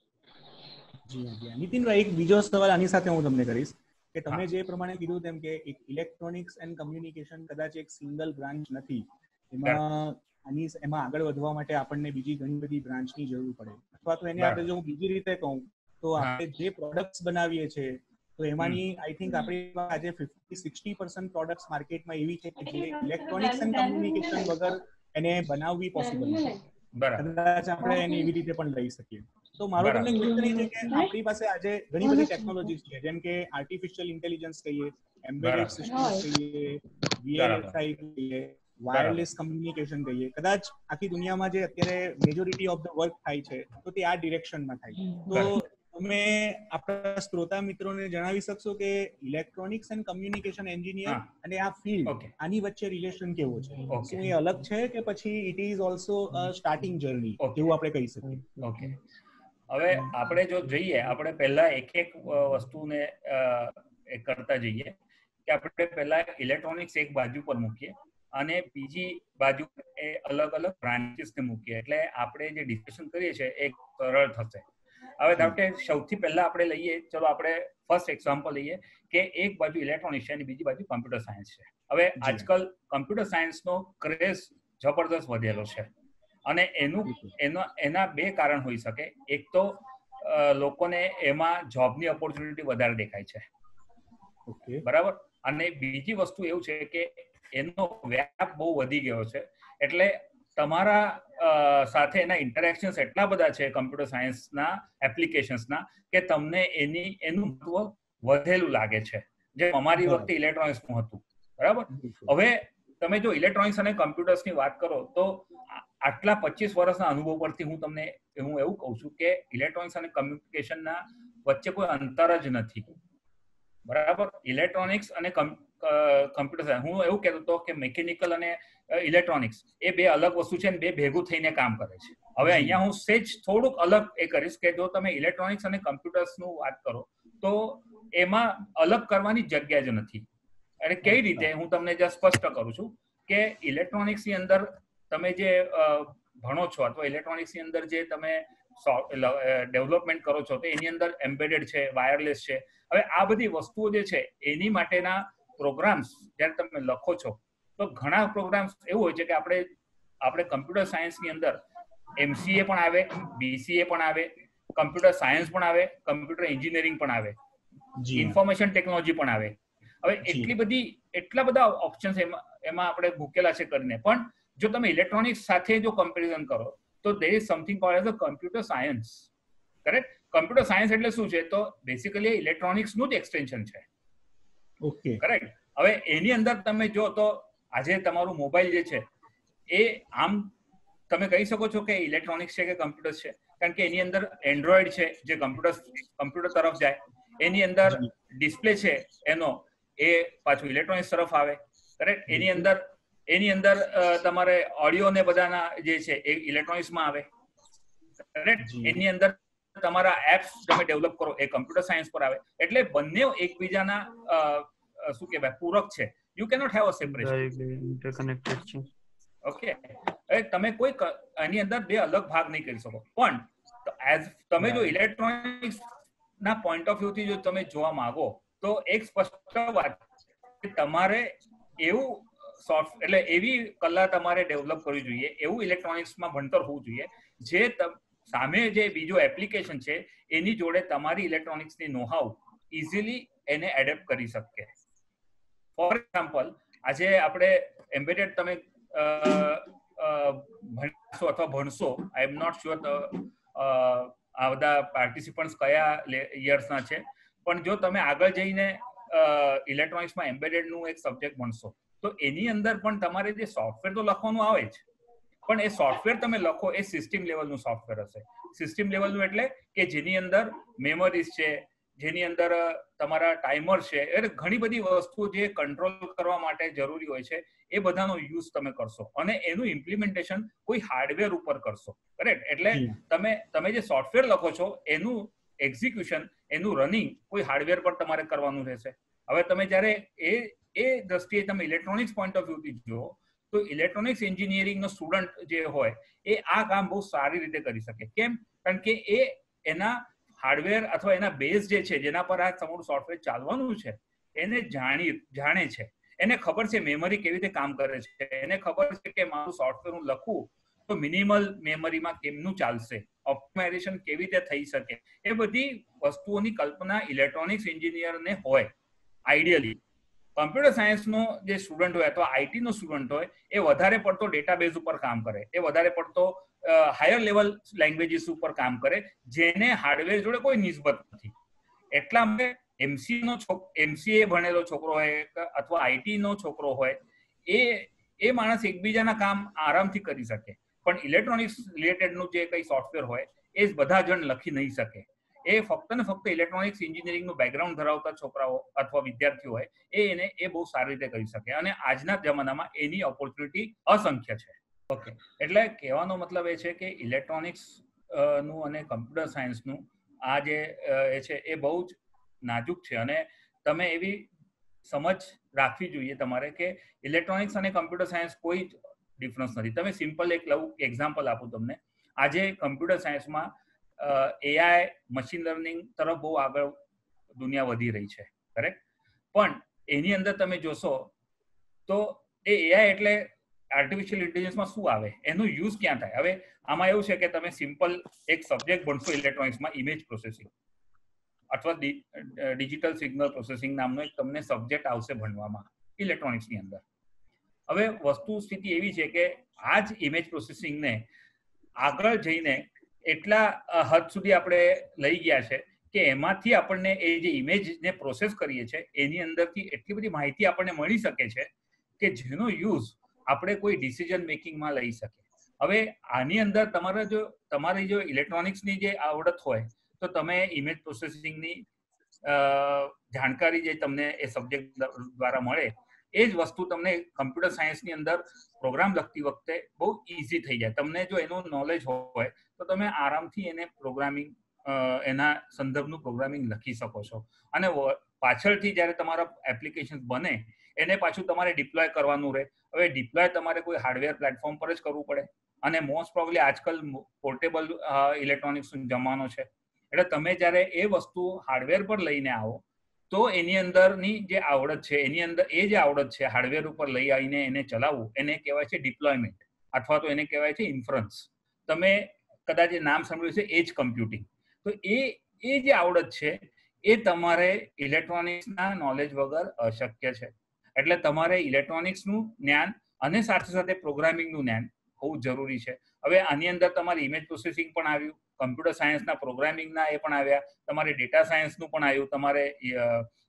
નીતિનભાઈ, એક બીજો સવાલ આની સાથે હું તમને કરીશ કે તમે જે પ્રમાણે કીધું તેમ કે ઇલેક્ટ્રોનિક્સ એન્ડ કમ્યુનિકેશન કદાચ એક સિંગલ બ્રાન્ચ નથી, એમાં આગળ વધવા માટે આપણને બીજી ઘણી બધી બ્રાન્ચની જરૂર પડે. અથવા તો એને આપણે જો હું બીજી રીતે કહું તો આપણે જે પ્રોડક્ટ્સ બનાવીએ છીએ તો એમાંની આઈ થિંક આપણી આજે 50-60% પ્રોડક્ટ્સ માર્કેટમાં એવી છે કે જે ઇલેક્ટ્રોનિક્સ એન્ડ કમ્યુનિકેશન વગર એને બનાવવી પોસિબલ નથી. કદાચ આપણે એને એવી રીતે પણ લઈ શકીએ. તો મારો તમને ક્વેશ્ચન એ છે કે આપણી પાસે આજે ઘણી બધી ટેકનોલોજીસ છે, જેમ કે આર્ટિફિશિયલ ઇન્ટેલિજન્સ કહીએ, એમ્બેડેડ સિસ્ટમ્સ કહીએ, VLSI કહીએ, વાયરલેસ કમ્યુનિકેશન કહીએ. કદાચ આખી દુનિયામાં જે અત્યારે મેજોરિટી ઓફ ધ વર્ક થાય છે તો તે આ ડિરેક્શનમાં થાય. તો તમે આપણા શ્રોતા મિત્રોને જણાવી શકશો કે ઇલેક્ટ્રોનિક્સ એન્ડ કમ્યુનિકેશન એન્જિનિયર અને આ ફિલ્ડ, આની વચ્ચે રિલેશન કેવો છે? શું એ અલગ છે કે પછી it is also a starting journey, એવું આપણે કહી શકીએ? ઓકે, હવે આપણે જો જોઈએ, આપણે પહેલા એક વસ્તુને કરતા જઈએ કે આપણે પહેલા ઇલેક્ટ્રોનિક્સ એક બાજુ પર મૂકીએ અને બીજી બાજુ એ અલગ અલગ બ્રાન્ચીસને મૂકીએ એટલે આપણે જે ડિસ્કશન કરીએ છીએ એ સરળ થશે. હવે ધારો કે સૌથી પહેલા આપણે લઈએ, ચલો આપણે ફર્સ્ટ એક્ઝામ્પલ લઈએ કે એક બાજુ ઇલેક્ટ્રોનિક્સ છે અને બીજી બાજુ કમ્પ્યુટર સાયન્સ છે. હવે આજકાલ કમ્પ્યુટર સાયન્સનો ક્રેઝ જબરદસ્ત વધેલો છે અને એના બે કારણ હોઈ શકે. એક તો લોકોને એમાં જોબની ઓપોર્ચ્યુનિટી વધારે દેખાય છે, બરાબર, અને બીજી વસ્તુ એવું છે કે એનો વ્યાપ બહુ વધી ગયો છે એટલે તમારા સાથે એના ઇન્ટરેક્શન્સ એટલા બધા છે કમ્પ્યુટર સાયન્સના એપ્લિકેશન્સના કે તમને એનું મહત્વ વધેલું લાગે છે, જે અમારી વખતે ઇલેક્ટ્રોનિક્સનું હતું, બરાબર. હવે તમે જો ઇલેક્ટ્રોનિક્સ અને કમ્પ્યુટર્સની વાત કરો તો આટલા 25 વર્ષના અનુભવ પરથી હું એવું કહું છું કે ઇલેક્ટ્રોનિક્સ અને કમ્યુનિકેશનના વચ્ચે કોઈ અંતર જ નથી, બરાબર. ઇલેક્ટ્રોનિક્સ અને કમ્પ્યુટર સાયન્સ, હું એવું કહેતો હતો કે મિકેનિકલ અને ઇલેક્ટ્રોનિક્સ એ બે અલગ વસ્તુ છે અને બે ભેગું થઈને કામ કરે છે. હવે અહીંયા હું સેજ થોડુંક અલગ એ કરીશ કે જો તમે ઇલેક્ટ્રોનિક્સ અને કમ્પ્યુટર્સનું વાત કરો તો એમાં અલગ કરવાની જગ્યા જ નથી. અને કઈ રીતે હું તમને જ સ્પષ્ટ કરું છું કે ઇલેક્ટ્રોનિક્સની અંદર તમે જે ભણો છો અથવા ઇલેક્ટ્રોનિક્સની અંદર જે તમે ડેવલપમેન્ટ કરો છો તો એની અંદર એમ્બેડેડ છે, વાયરલેસ છે. હવે આ બધી વસ્તુઓ જે છે એની માટેના પ્રોગ્રામ્સ જ્યારે તમે લખો છો તો ઘણા પ્રોગ્રામ્સ એવું હોય છે કે આપણે કમ્પ્યુટર સાયન્સની અંદર MCA પણ આવે, BCA પણ આવે, કમ્પ્યુટર સાયન્સ પણ આવે, કમ્પ્યુટર એન્જિનિયરિંગ પણ આવે, ઇન્ફોર્મેશન ટેકનોલોજી પણ આવે. હવે એટલા બધા ઓપ્શન્સ એમાં આપણે મૂકેલા છે કરીને, પણ જો તમે ઇલેક્ટ્રોનિક્સ સાથે જો કમ્પેરિઝન કરો તો there is something called as a computer science, correct. Computer science એટલે શું છે તો બેસિકલી ઇલેક્ટ્રોનિક્સનું જ એક્સટેન્શન છે, ઓકે, કરેક્ટ. હવે એની અંદર તમે જો તો આજે તમારું મોબાઈલ જે છે એ આમ તમે કહી શકો છો કે ઇલેક્ટ્રોનિક્સ છે કે કમ્પ્યુટર છે, કારણ કે એની અંદર એન્ડ્રોઈડ છે જે કમ્પ્યુટર તરફ જાય, એની અંદર ડિસ્પ્લે છે એનો એ પાછું ઇલેક્ટ્રોનિક્સ તરફ આવે, કરેક્ટ. એની અંદર તમારે ઓડિયો ને બધાના જે છે એ ઇલેક્ટ્રોનિક્સમાં આવે, કરેક્ટ. એની અંદર તમારા એપ્સ તમે ડેવલપ કરો એ કમ્પ્યુટર સાયન્સ પર આવે. એટલે બંને એકબીજાના શું કહેવાય પૂરક છે. You cannot have a separation, interconnected છે, ઓકે. તમે કોઈ આની અંદર બે અલગ ભાગ નહીં કરી શકો. પણ એઝ તમે જો ઇલેક્ટ્રોનિક્સ ના પોઈન્ટ ઓફ વ્યૂ થી જો તમે જોવા માંગો તો એક સ્પષ્ટ વાત કે તમારે એવું સોફ્ટવેર એટલે એવી કલા તમારે ડેવલપ કરવી જોઈએ, એવું ઇલેક્ટ્રોનિક્સમાં ભણતર હોવું જોઈએ જે સામે જે બીજો એપ્લિકેશન છે એની જોડે તમારી ઇલેક્ટ્રોનિક્સની નોહાઉ ઇઝીલી એને એડેપ્ટ કરી શકે. ફોર એક્ઝામ્પલ, આજે આપણે એમ્બેડેડ તમે ભણશો અથવા ભણશો, આઈ એમ નોટ શ્યોર આ બધા પાર્ટિસિપન્ટ્સ કયા યર્સના છે, પણ જો તમે આગળ જઈને ઇલેક્ટ્રોનિક્સમાં એમ્બેડેડનું એક સબ્જેક્ટ ભણશો તો એની અંદર પણ તમારે જે સોફ્ટવેર તો લખવાનું આવે જ, પણ એ સોફ્ટવેર તમે લખો એ સિસ્ટમ લેવલનું સોફ્ટવેર હશે. સિસ્ટમ લેવલનું એટલે કે જેની અંદર મેમરીઝ છે, જેની અંદર તમારા ટાઈમર છે, એટલે ઘણી બધી વસ્તુઓ જે કંટ્રોલ કરવા માટે જરૂરી હોય છે એ બધાનો યુઝ તમે કરશો અને એનું ઇમ્પ્લિમેન્ટેશન કોઈ હાર્ડવેર ઉપર કરશો, કરેક્ટ. એટલે તમે જે સોફ્ટવેર લખો છો એનું એક્ઝિક્યુશન, એનું રનિંગ કોઈ હાર્ડવેર પર તમારે કરવાનું રહેશે. હવે તમે જ્યારે એ દ્રષ્ટિએ તમે ઇલેક્ટ્રોનિક્સ પોઈન્ટ ઓફ વ્યૂથી જુઓ તો ઇલેક્ટ્રોનિક્સ એન્જિનિયરિંગનો સ્ટુડન્ટ જે હોય એ આ કામ બહુ સારી રીતે કરી શકે. કેમ? કારણ કે એ એના હાર્ડવેર અથવા એના બેઝ જે છે જેના પર આ તમારું સોફ્ટવેર ચાલવાનું છે એને જાણે છે, એને ખબર છે મેમરી કેવી રીતે કામ કરે છે, એને ખબર છે કે મારું સોફ્ટવેર હું લખું તો મિનિમલ મેમરીમાં કેમનું ચાલશે, ઓપ્ટિમાઇઝેશન કેવી રીતે થઈ શકે, એ બધી વસ્તુઓની કલ્પના ઇલેક્ટ્રોનિક્સ એન્જિનિયરને હોય આઈડિયલી. કમ્પ્યુટર સાયન્સનો જે સ્ટુડન્ટ હોય અથવા આઈટીનો સ્ટુડન્ટ હોય એ વધારે પડતો ડેટાબેઝ ઉપર કામ કરે, એ વધારે પડતો હાયર લેવલ લેંગ્વેજીસ ઉપર કામ કરે જેને હાર્ડવેર જોડે કોઈ નિસ્બત નથી. એટલા માટે MCA ભણેલો છોકરો હોય અથવા આઈટીનો છોકરો હોય એ માણસ એકબીજાના કામ આરામથી કરી શકે, પણ ઇલેક્ટ્રોનિક્સ રિલેટેડનું જે કંઈ સોફ્ટવેર હોય એ બધા જણ લખી નહીં શકે. એ ફક્ત ને ફક્ત ઇલેક્ટ્રોનિક્સ એન્જિનિયરિંગનું બેકગ્રાઉન્ડ ધરાવતા છોકરાઓ અથવા વિદ્યાર્થીઓ હોય એ બહુ સારી રીતે કરી શકે અને આજના જમાનામાં એની ઓપોર્ચ્યુનિટી અસંખ્ય છે. ઓકે, એટલે કહેવાનો મતલબ એ છે કે ઇલેક્ટ્રોનિક્સ નું અને કમ્પ્યુટર સાયન્સનું આ જે એ છે એ બહુ જ નાજુક છે અને તમે એવી સમજ રાખવી જોઈએ તમારે કે ઇલેક્ટ્રોનિક્સ અને કમ્પ્યુટર સાયન્સ કોઈ ડિફરન્સ નથી. તમે સિમ્પલ એક એક્ઝામ્પલ આપું તમને. આજે કમ્પ્યુટર સાયન્સમાં એઆઈ મશીન લર્નિંગ તરફ બહુ આગળ દુનિયા વધી રહી છે, કરેક્ટ? પણ એની અંદર તમે જોશો તો એ એઆઈ એટલે આર્ટિફિશિયલ ઇન્ટેલિજન્સમાં શું આવે, એનો યુઝ ક્યાં થાય? હવે આમાં એવું છે કે તમે સિમ્પલ એક સબ્જેક્ટ ભણશો ઇલેક્ટ્રોનિક્સમાં, ઇમેજ પ્રોસેસિંગ અથવા ડિજિટલ સિગ્નલ પ્રોસેસિંગ નામનો એક તમને સબ્જેક્ટ આવશે ભણવામાં ઇલેક્ટ્રોનિક્સની અંદર. હવે વસ્તુ સ્થિતિ એવી છે કે આ જ ઇમેજ પ્રોસેસિંગને આગળ જઈને એટલા હદ સુધી આપણે લઈ ગયા છે કે એમાંથી આપણને એ જે ઇમેજને પ્રોસેસ કરીએ છીએ એની અંદરથી એટલી બધી માહિતી આપણને મળી શકે છે કે જેનો યુઝ આપણે કોઈ ડિસિઝન મેકિંગમાં લઈ શકીએ. હવે આની અંદર તમારી જો ઇલેક્ટ્રોનિક્સની જે આવડત હોય તો તમે ઇમેજ પ્રોસેસિંગની જાણકારી જે તમને એ સબ્જેક્ટ દ્વારા મળે એ જ વસ્તુ તમને કમ્પ્યુટર સાયન્સની અંદર પ્રોગ્રામ લખતી વખતે બહુ ઇઝી થઈ જાય. તમને જો એનું નોલેજ હોય તો તમે આરામથી એને પ્રોગ્રામિંગ એના સંદર્ભનું પ્રોગ્રામિંગ લખી શકો છો. અને પાછળથી જ્યારે તમારા એપ્લિકેશન બને એને પાછું તમારે ડિપ્લોય કરવાનું રહે. હવે ડિપ્લોય તમારે કોઈ હાર્ડવેર પ્લેટફોર્મ પર જ કરવું પડે અને મોસ્ટ પ્રોબેબલી આજકાલ પોર્ટેબલ ઇલેક્ટ્રોનિક્સનો જમાનો છે. એટલે તમે જ્યારે એ વસ્તુ હાર્ડવેર પર લઈને આવો તો એની અંદરની જે આવડત છે એની અંદર એ જે આવડત છે હાર્ડવેર ઉપર લઈ આવીને એને ચલાવવું એને કહેવાય છે ડિપ્લોયમેન્ટ અથવા તો એને કહેવાય છે ઇન્ફરન્સ. તમે કદાચ એ નામ સાંભળ્યું છે એજ કમ્પ્યુટિંગ. તો એ જે આવડત છે એ તમારે ઇલેક્ટ્રોનિક્સના નોલેજ વગર અશક્ય છે. એટલે તમારે ઇલેક્ટ્રોનિક્સનું જ્ઞાન અને સાથે સાથે પ્રોગ્રામિંગનું જ્ઞાન હોવું જરૂરી છે. હવે આની અંદર તમારે ઇમેજ પ્રોસેસિંગ પણ આવ્યું, કમ્પ્યુટર સાયન્સના પ્રોગ્રામિંગના એ પણ આવ્યા, તમારે ડેટા સાયન્સનું પણ આવ્યું, તમારે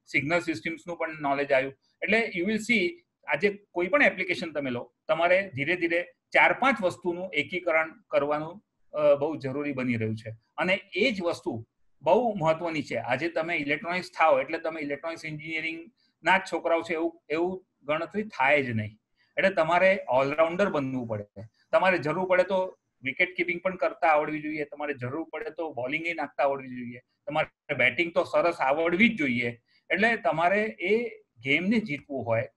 સિગ્નલ સિસ્ટમ્સનું પણ નોલેજ આવ્યું. એટલે યુ વિલ સી આજે કોઈ પણ એપ્લિકેશન તમે લો તમારે ધીરે ધીરે 4-5 વસ્તુનું એકીકરણ કરવાનું બહુ જરૂરી બની રહ્યું છે. અને એ જ વસ્તુ બહુ મહત્વની છે. આજે તમે ઇલેક્ટ્રોનિક્સ થાઓ એટલે તમે ઇલેક્ટ્રોનિક્સ એન્જિનિયરિંગના જ છોકરાઓ છે એવું ગણતરી થાય જ નહીં. એટલે તમારે ઓલરાઉન્ડર બનવું પડે. તમારે જરૂર પડે તો વિકેટ કીપિંગ પણ કરતા આવડવી જોઈએ, તમારે જરૂર પડે તો બોલિંગ નાખતા આવડવી જોઈએ, તમારે બેટિંગ તો સરસ આવડવી જ જોઈએ. એટલે તમારે એ ગેમને જીતવું હોય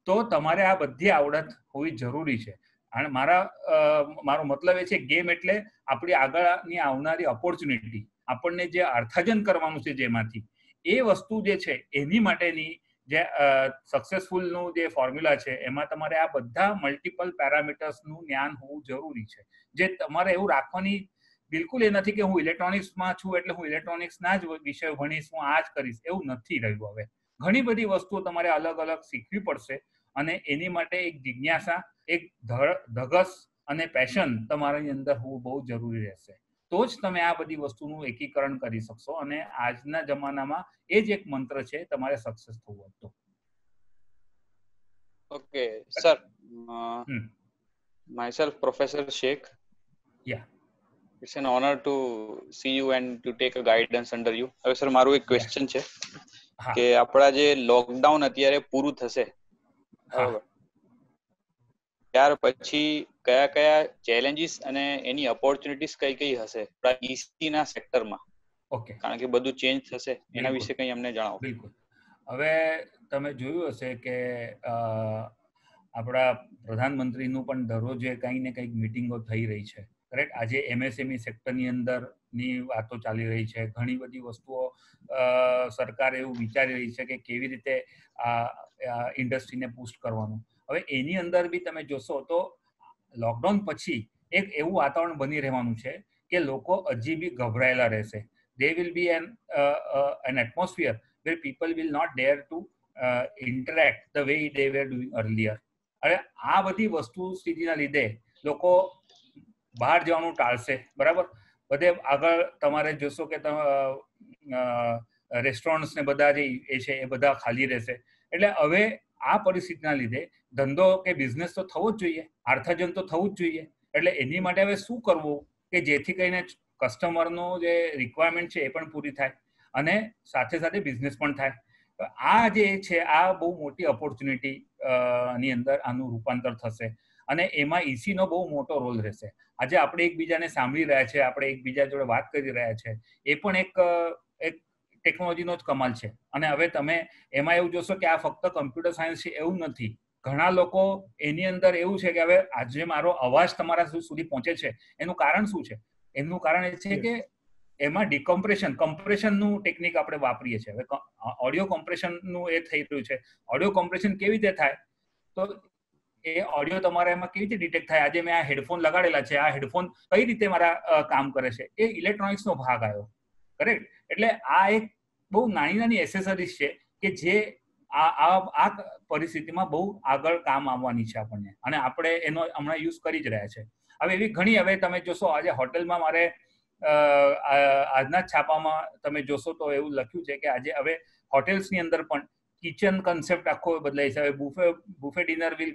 તો તમારે આ બધી આવડત હોવી જરૂરી છે. અને મારો મતલબ એ છે ગેમ એટલે આપણી આગળની આવનારી ઓપોર્ચ્યુનિટી, આપણને જે અર્થાર્જન કરવાનું છે જેમાંથી એ વસ્તુ જે છે એની માટેની જે સક્સેસફુલનું જે ફોર્મ્યુલા છે એમાં તમારે આ બધા મલ્ટિપલ પેરામીટર્સનું જ્ઞાન હોવું જરૂરી છે. જે તમારે એવું રાખવાની બિલકુલ એ નથી કે હું ઇલેક્ટ્રોનિક્સમાં છું એટલે હું ઇલેક્ટ્રોનિક્સના જ વિષયો ભણીશ, હું આ જ કરીશ, એવું નથી રહ્યું. હવે ઘણી બધી વસ્તુઓ તમારે અલગ અલગ શીખવી પડશે અને એની માટે એક જિજ્ઞાસા, એક ધગસ અને પેશન તમારી અંદર હોવું બહુ જરૂરી રહેશે. તો જ તમે આ બધી વસ્તુનું એકીકરણ કરી શકશો. અને આજના જમાનામાં એ જ એક મંત્ર છે તમારે સક્સેસ થવું હોય તો. Okay sir, myself Professor Sheikh. Yeah. It's an honor to see you and to take a guidance under you. હવે સર મારું એક ક્વેશ્ચન છે કે આપણા જે લોકડાઉન અત્યારે પૂરું થશે બરાબર, ત્યાર પછી કયા કયા ચેલેન્જીસ અને એની ઓપોર્ચ્યુનિટીઝ કઈ કઈ હશે ઈસી ના સેક્ટરમાં? ઓકે, કારણ કે બધું ચેન્જ થશે એના વિશે કંઈ અમને જણાવો. બિલકુલ. હવે તમે જોયું હશે કે આપણા પ્રધાનમંત્રીનું પણ દરરોજે કંઈક ને કંઈક મિટિંગો થઈ રહી છે, કરેક્ટ? આજે એમએસએમઈ સેક્ટરની અંદરની વાતો ચાલી રહી છે. ઘણી બધી વસ્તુઓ સરકાર એવું વિચારી રહી છે કે કેવી રીતે આ ઇન્ડસ્ટ્રીને બૂસ્ટ કરવાનું. હવે એની અંદર બી તમે જોશો તો લોકડાઉન પછી એક એવું વાતાવરણ બની રહેવાનું છે કે લોકો હજી બી ગભરાયેલા રહેશે. There will be an atmosphere where people will not dare to interact the way they were doing earlier. હવે આ બધી વસ્તુ સ્થિતિના લીધે લોકો બહાર જવાનું ટાળશે, બરાબર? બધે આગળ તમારે જોશો કે રેસ્ટોરન્ટ્સ ને બધા જે એ છે એ બધા ખાલી રહેશે. એટલે હવે આ પરિસ્થિતિના લીધે ધંધો કે બિઝનેસ તો થવો જ જોઈએ, અર્થાર્જન તો થવું જ જોઈએ. એટલે એની માટે હવે શું કરવું કે જેથી કરીને કસ્ટમરનો જે રિક્વાયરમેન્ટ છે એ પણ પૂરી થાય અને સાથે સાથે બિઝનેસ પણ થાય. આ જે છે આ બહુ મોટી ઓપોર્ચ્યુનિટી ની અંદર આનું રૂપાંતર થશે અને એમાં ઈસીનો બહુ મોટો રોલ રહેશે. આજે આપણે એકબીજાને સાંભળી રહ્યા છે, આપણે એકબીજા જોડે વાત કરી રહ્યા છે, એ પણ એક ટેકનોલોજીનો જ કમાલ છે. અને હવે તમે એમાં એવું જોશો કે આ ફક્ત કમ્પ્યુટર સાયન્સ છે એવું નથી. ઘણા લોકો એની અંદર એવું છે કે હવે આજે મારો અવાજ તમારા સુધી પહોંચે છે, એનું કારણ શું છે? એનું કારણ એ છે કે એમાં કમ્પ્રેશનનું ટેકનિક આપણે વાપરીએ છીએ. હવે ઓડિયો કોમ્પ્રેશનનું એ થઈ રહ્યું છે. ઓડિયો કોમ્પ્રેશન કેવી રીતે થાય? તો એ ઓડિયો તમારા એમાં કેવી રીતે ડિટેક્ટ થાય? આજે મેં આ હેડફોન લગાડેલા છે, આ હેડફોન કઈ રીતે મારા કામ કરે છે? એ ઇલેક્ટ્રોનિક્સનો ભાગ આવ્યો. કરેક્ટ? એટલે આ એક બહુ નાની નાની એસેસરીઝ છે કે જે આ પરિસ્થિતિમાં બહુ આગળ કામ આવવાની છે આપણને, અને આપણે એનો હમણાં યુઝ કરી જ રહ્યા છે. હવે એવી ઘણી, હવે તમે જોશો આજે હોટેલમાં મારે આજના જ છાપામાં તમે જોશો તો એવું લખ્યું છે કે આજે હવે હોટેલ્સની અંદર પણ કિચન કન્સેપ્ટ આખો બદલાય છે. હવે buffet dinner will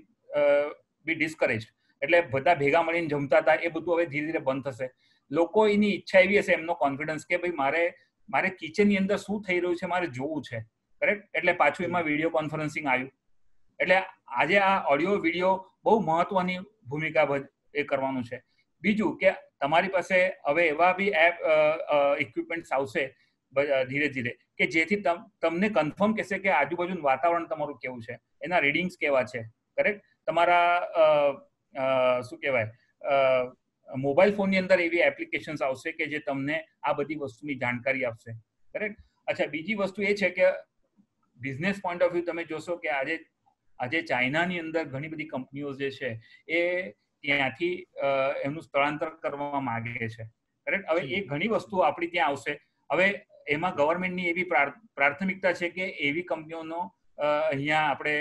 be discourage, એટલે બધા ભેગા મળીને જમતા હતા એ બધું હવે ધીરે ધીરે બંધ થશે. લોકો એની ઈચ્છા એવી હશે, એમનો કોન્ફિડન્સ કે ભાઈ મારે કિચનની અંદર શું થઈ રહ્યું છે મારે જોવું છે. કરેક્ટ? એટલે પાછું એમાં વિડીયો કોન્ફરન્સિંગ આવ્યું. એટલે આજે આ ઓડિયો વિડીયો બહુ મહત્વની ભૂમિકા એ કરવાનું છે. બીજું કે તમારી પાસે હવે એવા બી ઇક્વિપમેન્ટ્સ આવશે ધીરે ધીરે કે જેથી તમને કન્ફર્મ કહેશે કે આજુબાજુનું વાતાવરણ તમારું કેવું છે, એના રીડિંગ્સ કેવા છે. કરેક્ટ? તમારા શું કહેવાય, મોબાઈલ ફોનની અંદર એવી એપ્લિકેશન્સ આવશે કે જે તમને આ બધી વસ્તુની જાણકારી આપશે. કરેક્ટ? અચ્છા, બીજી વસ્તુ એ છે કે બિઝનેસ પોઈન્ટ ઓફ વ્યૂ તમે જોશો કે આજે ચાઇનાની અંદર ઘણી બધી કંપનીઓ જે છે એ ત્યાંથી એમનું સ્થળાંતર કરવા માંગે છે. કરેક્ટ? હવે એ ઘણી વસ્તુઓ આપણી ત્યાં આવશે. હવે એમાં ગવર્મેન્ટની એવી પ્રાથમિકતા છે કે એવી કંપનીઓનો અહીંયા આપણે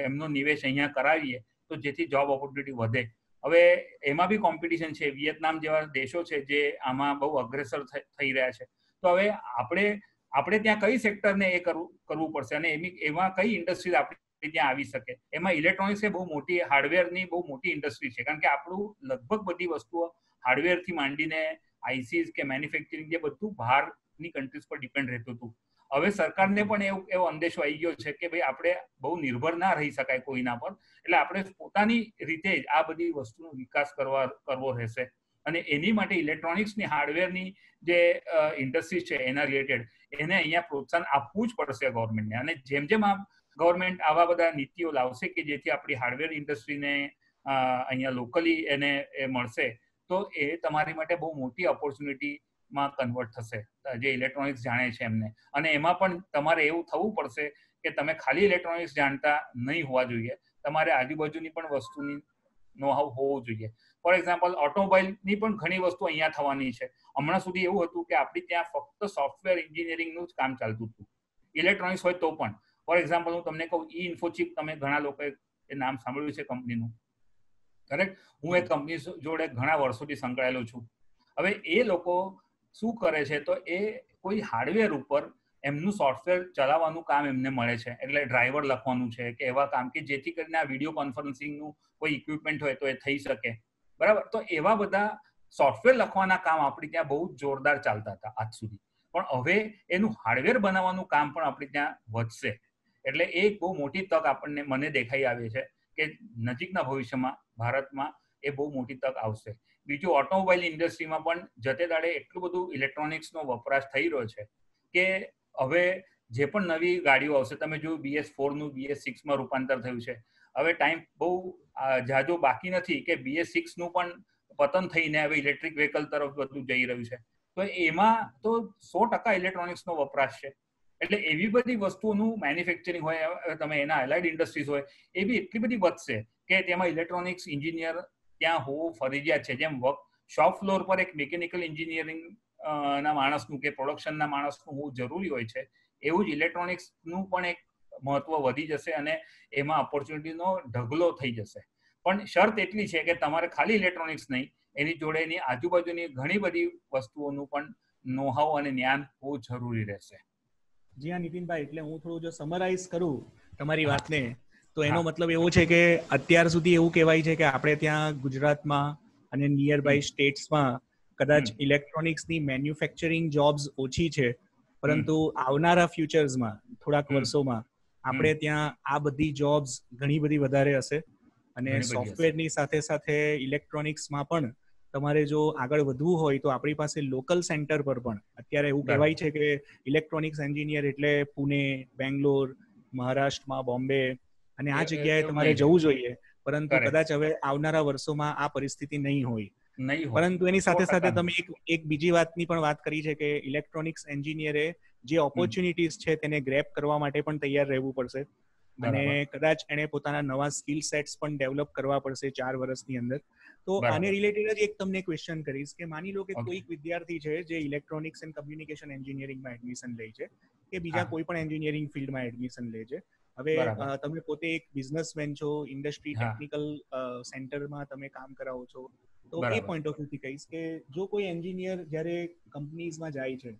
એમનો નિવેશ અહીંયા કરાવીએ તો જેથી જોબ ઓપોર્ચ્યુનિટી વધે. હવે એમાં બી કોમ્પિટિશન છે. વિયેતનામ જેવા દેશો છે જે આમાં બહુ અગ્રેસર થઈ રહ્યા છે. તો હવે આપણે ત્યાં કઈ સેક્ટરને એ કરવું પડશે અને એમાં કઈ ઇન્ડસ્ટ્રી આપણે ત્યાં આવી શકે? એમાં ઇલેક્ટ્રોનિક્સ એ બહુ મોટી, હાર્ડવેરની બહુ મોટી ઇન્ડસ્ટ્રી છે, કારણ કે આપણું લગભગ બધી વસ્તુઓ હાર્ડવેરથી માંડીને આઈસીસ કે મેન્યુફેક્ચરિંગ જે બધું બહારની કન્ટ્રીઝ પર ડિપેન્ડ રહેતું હતું. હવે સરકારને પણ એવો અંદેશો આવી ગયો છે કે ભાઈ આપણે બહુ નિર્ભર ના રહી શકાય કોઈના પર, એટલે આપણે પોતાની રીતે જ આ બધી વસ્તુનો વિકાસ કરવો રહેશે. અને એની માટે ઇલેક્ટ્રોનિક્સની હાર્ડવેરની જે ઇન્ડસ્ટ્રી છે એના રિલેટેડ એને અહીંયા પ્રોત્સાહન આપવું જ પડશે ગવર્મેન્ટને. અને જેમ જેમ આ ગવર્મેન્ટ આવા બધા નીતિઓ લાવશે કે જેથી આપણી હાર્ડવેર ઇન્ડસ્ટ્રીને અહીંયા લોકલી એને મળશે, તો એ તમારી માટે બહુ મોટી ઓપોર્ચ્યુનિટીમાં કન્વર્ટ થશે જે ઇલેક્ટ્રોનિક્સ જાણે છે એમને. અને એમાં પણ તમારે એવું થવું પડશે કે તમે ખાલી ઇલેક્ટ્રોનિક્સ જાણતા નહીં હોવા જોઈએ, તમારે આજુબાજુની પણ વસ્તુની નો હાવ હોવો જોઈએ. ફોર એક્ઝામ્પલ, ઓટોમોબાઈલની પણ ઘણી વસ્તુ અહીંયા થવાની છે. હમણાં સુધી એવું હતું કે આપણી ત્યાં ફક્ત સોફ્ટવેર એન્જિનિયરિંગનું જ કામ ચાલતું હતું, ઇલેક્ટ્રોનિક્સ હોય તો પણ. ફોર એક્ઝામ્પલ હું તમને કહું, ઇન્ફોચિપ, તમે ઘણા લોકોએ એ નામ સાંભળ્યું છે કંપનીનું. કરેક્ટ? હું એ કંપની જોડે ઘણા વર્ષોથી સંકળાયેલો છું. હવે એ લોકો શું કરે છે, તો એ કોઈ હાર્ડવેર ઉપર એમનું સોફ્ટવેર ચલાવવાનું કામ એમને મળે છે. એટલે ડ્રાઈવર લખવાનું છે કે એવા કામ કે જેથી કરીને આ વિડીયો કોન્ફરન્સિંગનું કોઈ ઇક્વિપમેન્ટ હોય તો એ થઈ શકે. બરાબર? તો એવા બધા સોફ્ટવેર લખવાના કામ આપણી ત્યાં બહુ જોરદાર ચાલતા હતા આજ સુધી. પણ હવે એનું હાર્ડવેર બનાવવાનું કામ પણ આપણી ત્યાં વધશે. એટલે એ બહુ મોટી તક આપણને, મને દેખાઈ આવે છે કે નજીકના ભવિષ્યમાં ભારતમાં એ બહુ મોટી તક આવશે. બીજું, ઓટોમોબાઈલ ઇન્ડસ્ટ્રીમાં પણ જતે દાડે એટલું બધું ઇલેક્ટ્રોનિક્સનો વપરાશ થઈ રહ્યો છે કે હવે જે પણ નવી ગાડીઓ આવશે, તમે જોયું BS4નું BS6માં રૂપાંતર થયું છે. હવે ટાઈમ બહુ જાજો બાકી નથી કે BS6નું પણ પતન થઈને હવે ઇલેક્ટ્રિક વ્હીકલ તરફ બધું જઈ રહ્યું છે. તો એમાં તો 100% ઇલેક્ટ્રોનિક્સનો વપરાશ છે. એટલે એવી બધી વસ્તુઓનું મેન્યુફેક્ચરિંગ હોય, તમે એના એલાઇડ ઇન્ડસ્ટ્રીઝ હોય, એ બી એટલી બધી વધશે કે તેમાં ઇલેક્ટ્રોનિક્સ એન્જિનિયર ત્યાં હોવું ફરજિયાત છે. જેમ શોપ ફ્લોર પર એક મિકેનિકલ એન્જિનિયરિંગ ના માણસનું કે પ્રોડક્શનના માણસનું હોવું જરૂરી હોય છે, એવું જ ઇલેક્ટ્રોનિક્સનું પણ એક મહત્વ વધી જશે અને એમાં ઓપોર્ચ્યુનિટીનો ઢગલો થઈ જશે. પણ શરત એટલી છે કે તમારે ખાલી ઇલેક્ટ્રોનિક્સ નહીં, એની જોડે એની આજુબાજુની ઘણી બધી વસ્તુઓનું પણ નોહાવ અને જ્ઞાન હોવું જરૂરી રહેશે. જી હા નીતિનભાઈ, એટલે હું થોડું જો સમરાઇઝ કરું તમારી વાતને, તો એનો મતલબ એવો છે કે અત્યાર સુધી એવું કહેવાય છે કે આપણે ત્યાં ગુજરાતમાં અને નિયર બાય સ્ટેટ્સમાં કદાચ ઇલેક્ટ્રોનિક્સની મેન્યુફેક્ચરિંગ જોબ્સ ઓછી છે, પરંતુ આવનારા ફ્યુચર્સમાં થોડાક વર્ષોમાં આપણે ત્યાં આ બધી જોબ્સ ઘણી બધી વધારે હશે. અને સોફ્ટવેરની સાથે સાથે ઇલેક્ટ્રોનિક્સમાં પણ તમારે જો આગળ વધવું હોય તો આપણી પાસે લોકલ સેન્ટર પર પણ અત્યારે એવું કહેવાય છે કે ઇલેક્ટ્રોનિક્સ એન્જિનિયર એટલે પુણે, બેંગ્લોર, મહારાષ્ટ્રમાં બોમ્બે અને આ જગ્યાએ તમારે જવું જોઈએ, પરંતુ કદાચ હવે આવનારા વર્ષોમાં આ પરિસ્થિતિ નહીં હોય. પરંતુ એની સાથે સાથે તમે એક બીજી વાતની પણ વાત કરી છે કે ઇલેક્ટ્રોનિક્સ એન્જિનિયરે જે ઓપોર્ચ્યુનિટીઝ છે તેને ગ્રેપ કરવા માટે પણ તૈયાર રહેવું પડશે, અને કદાચ એને પોતાના નવા સ્કિલ સેટ્સ પણ ડેવલપ કરવા પડશે 4 વર્ષની અંદર. તો આને રિલેટેડ જ એક તમને ક્વેશ્ચન કરીશ કે માની લો કે કોઈક વિદ્યાર્થી છે જે ઇલેક્ટ્રોનિક્સ એન્ડ કમ્યુનિકેશન એન્જિનિયરિંગમાં એડમિશન લે છે કે બીજા કોઈ પણ એન્જિનિયરિંગ ફિલ્ડમાં એડમિશન લે છે. હવે તમે પોતે એક બિઝનેસમેન છો, ઇન્ડસ્ટ્રી ટેકનિકલ સેન્ટરમાં તમે કામ કરાવો છો, તો એ પોઈન્ટ ઓફ વ્યૂથી કહીશ કે જો કોઈ એન્જિનિયર જ્યારે કંપનીઝમાં જાય છે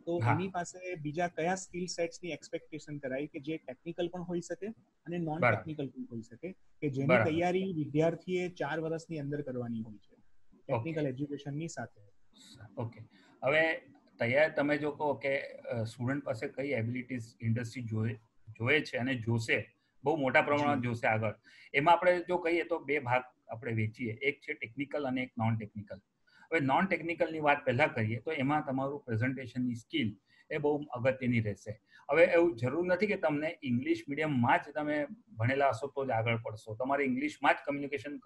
તો એની પાસે બીજા કયા સ્કિલ સેટ્સની એક્સપેક્ટેશન કરાય કે જે ટેકનિકલ પણ હોઈ શકે અને નોન ટેકનિકલ પણ હોઈ શકે, કે જેની તૈયારી વિદ્યાર્થીએ 4 વર્ષની અંદર કરવાની હોય છે ટેકનિકલ એજ્યુકેશનની સાથે. ઓકે, હવે તૈયાર તમે જો કહો કે સ્ટુડન્ટ પાસે કઈ એબિલિટીઝ ઇન્ડસ્ટ્રી જોએ છે અને જોશે, બહુ મોટા પ્રમાણમાં જોશે આગળ, એમાં આપણે જો કહીએ તો 2 ભાગ આપણે વેચીએ, એક છે ટેકનિકલ અને એક નોન ટેકનિકલ. હવે નોન ટેકનિકલની વાત પહેલા કરીએ તો એમાં તમારું પ્રેઝન્ટેશનની સ્કિલ એ બહુ અગત્યની રહેશે. હવે એવું જરૂર નથી કે તમને ઇંગ્લિશ મીડિયમમાં જ તમે ભણેલા હશો તો જ આગળ પડશો, તમારે ઇંગ્લિશમાં જ કમ્યુનિકેશન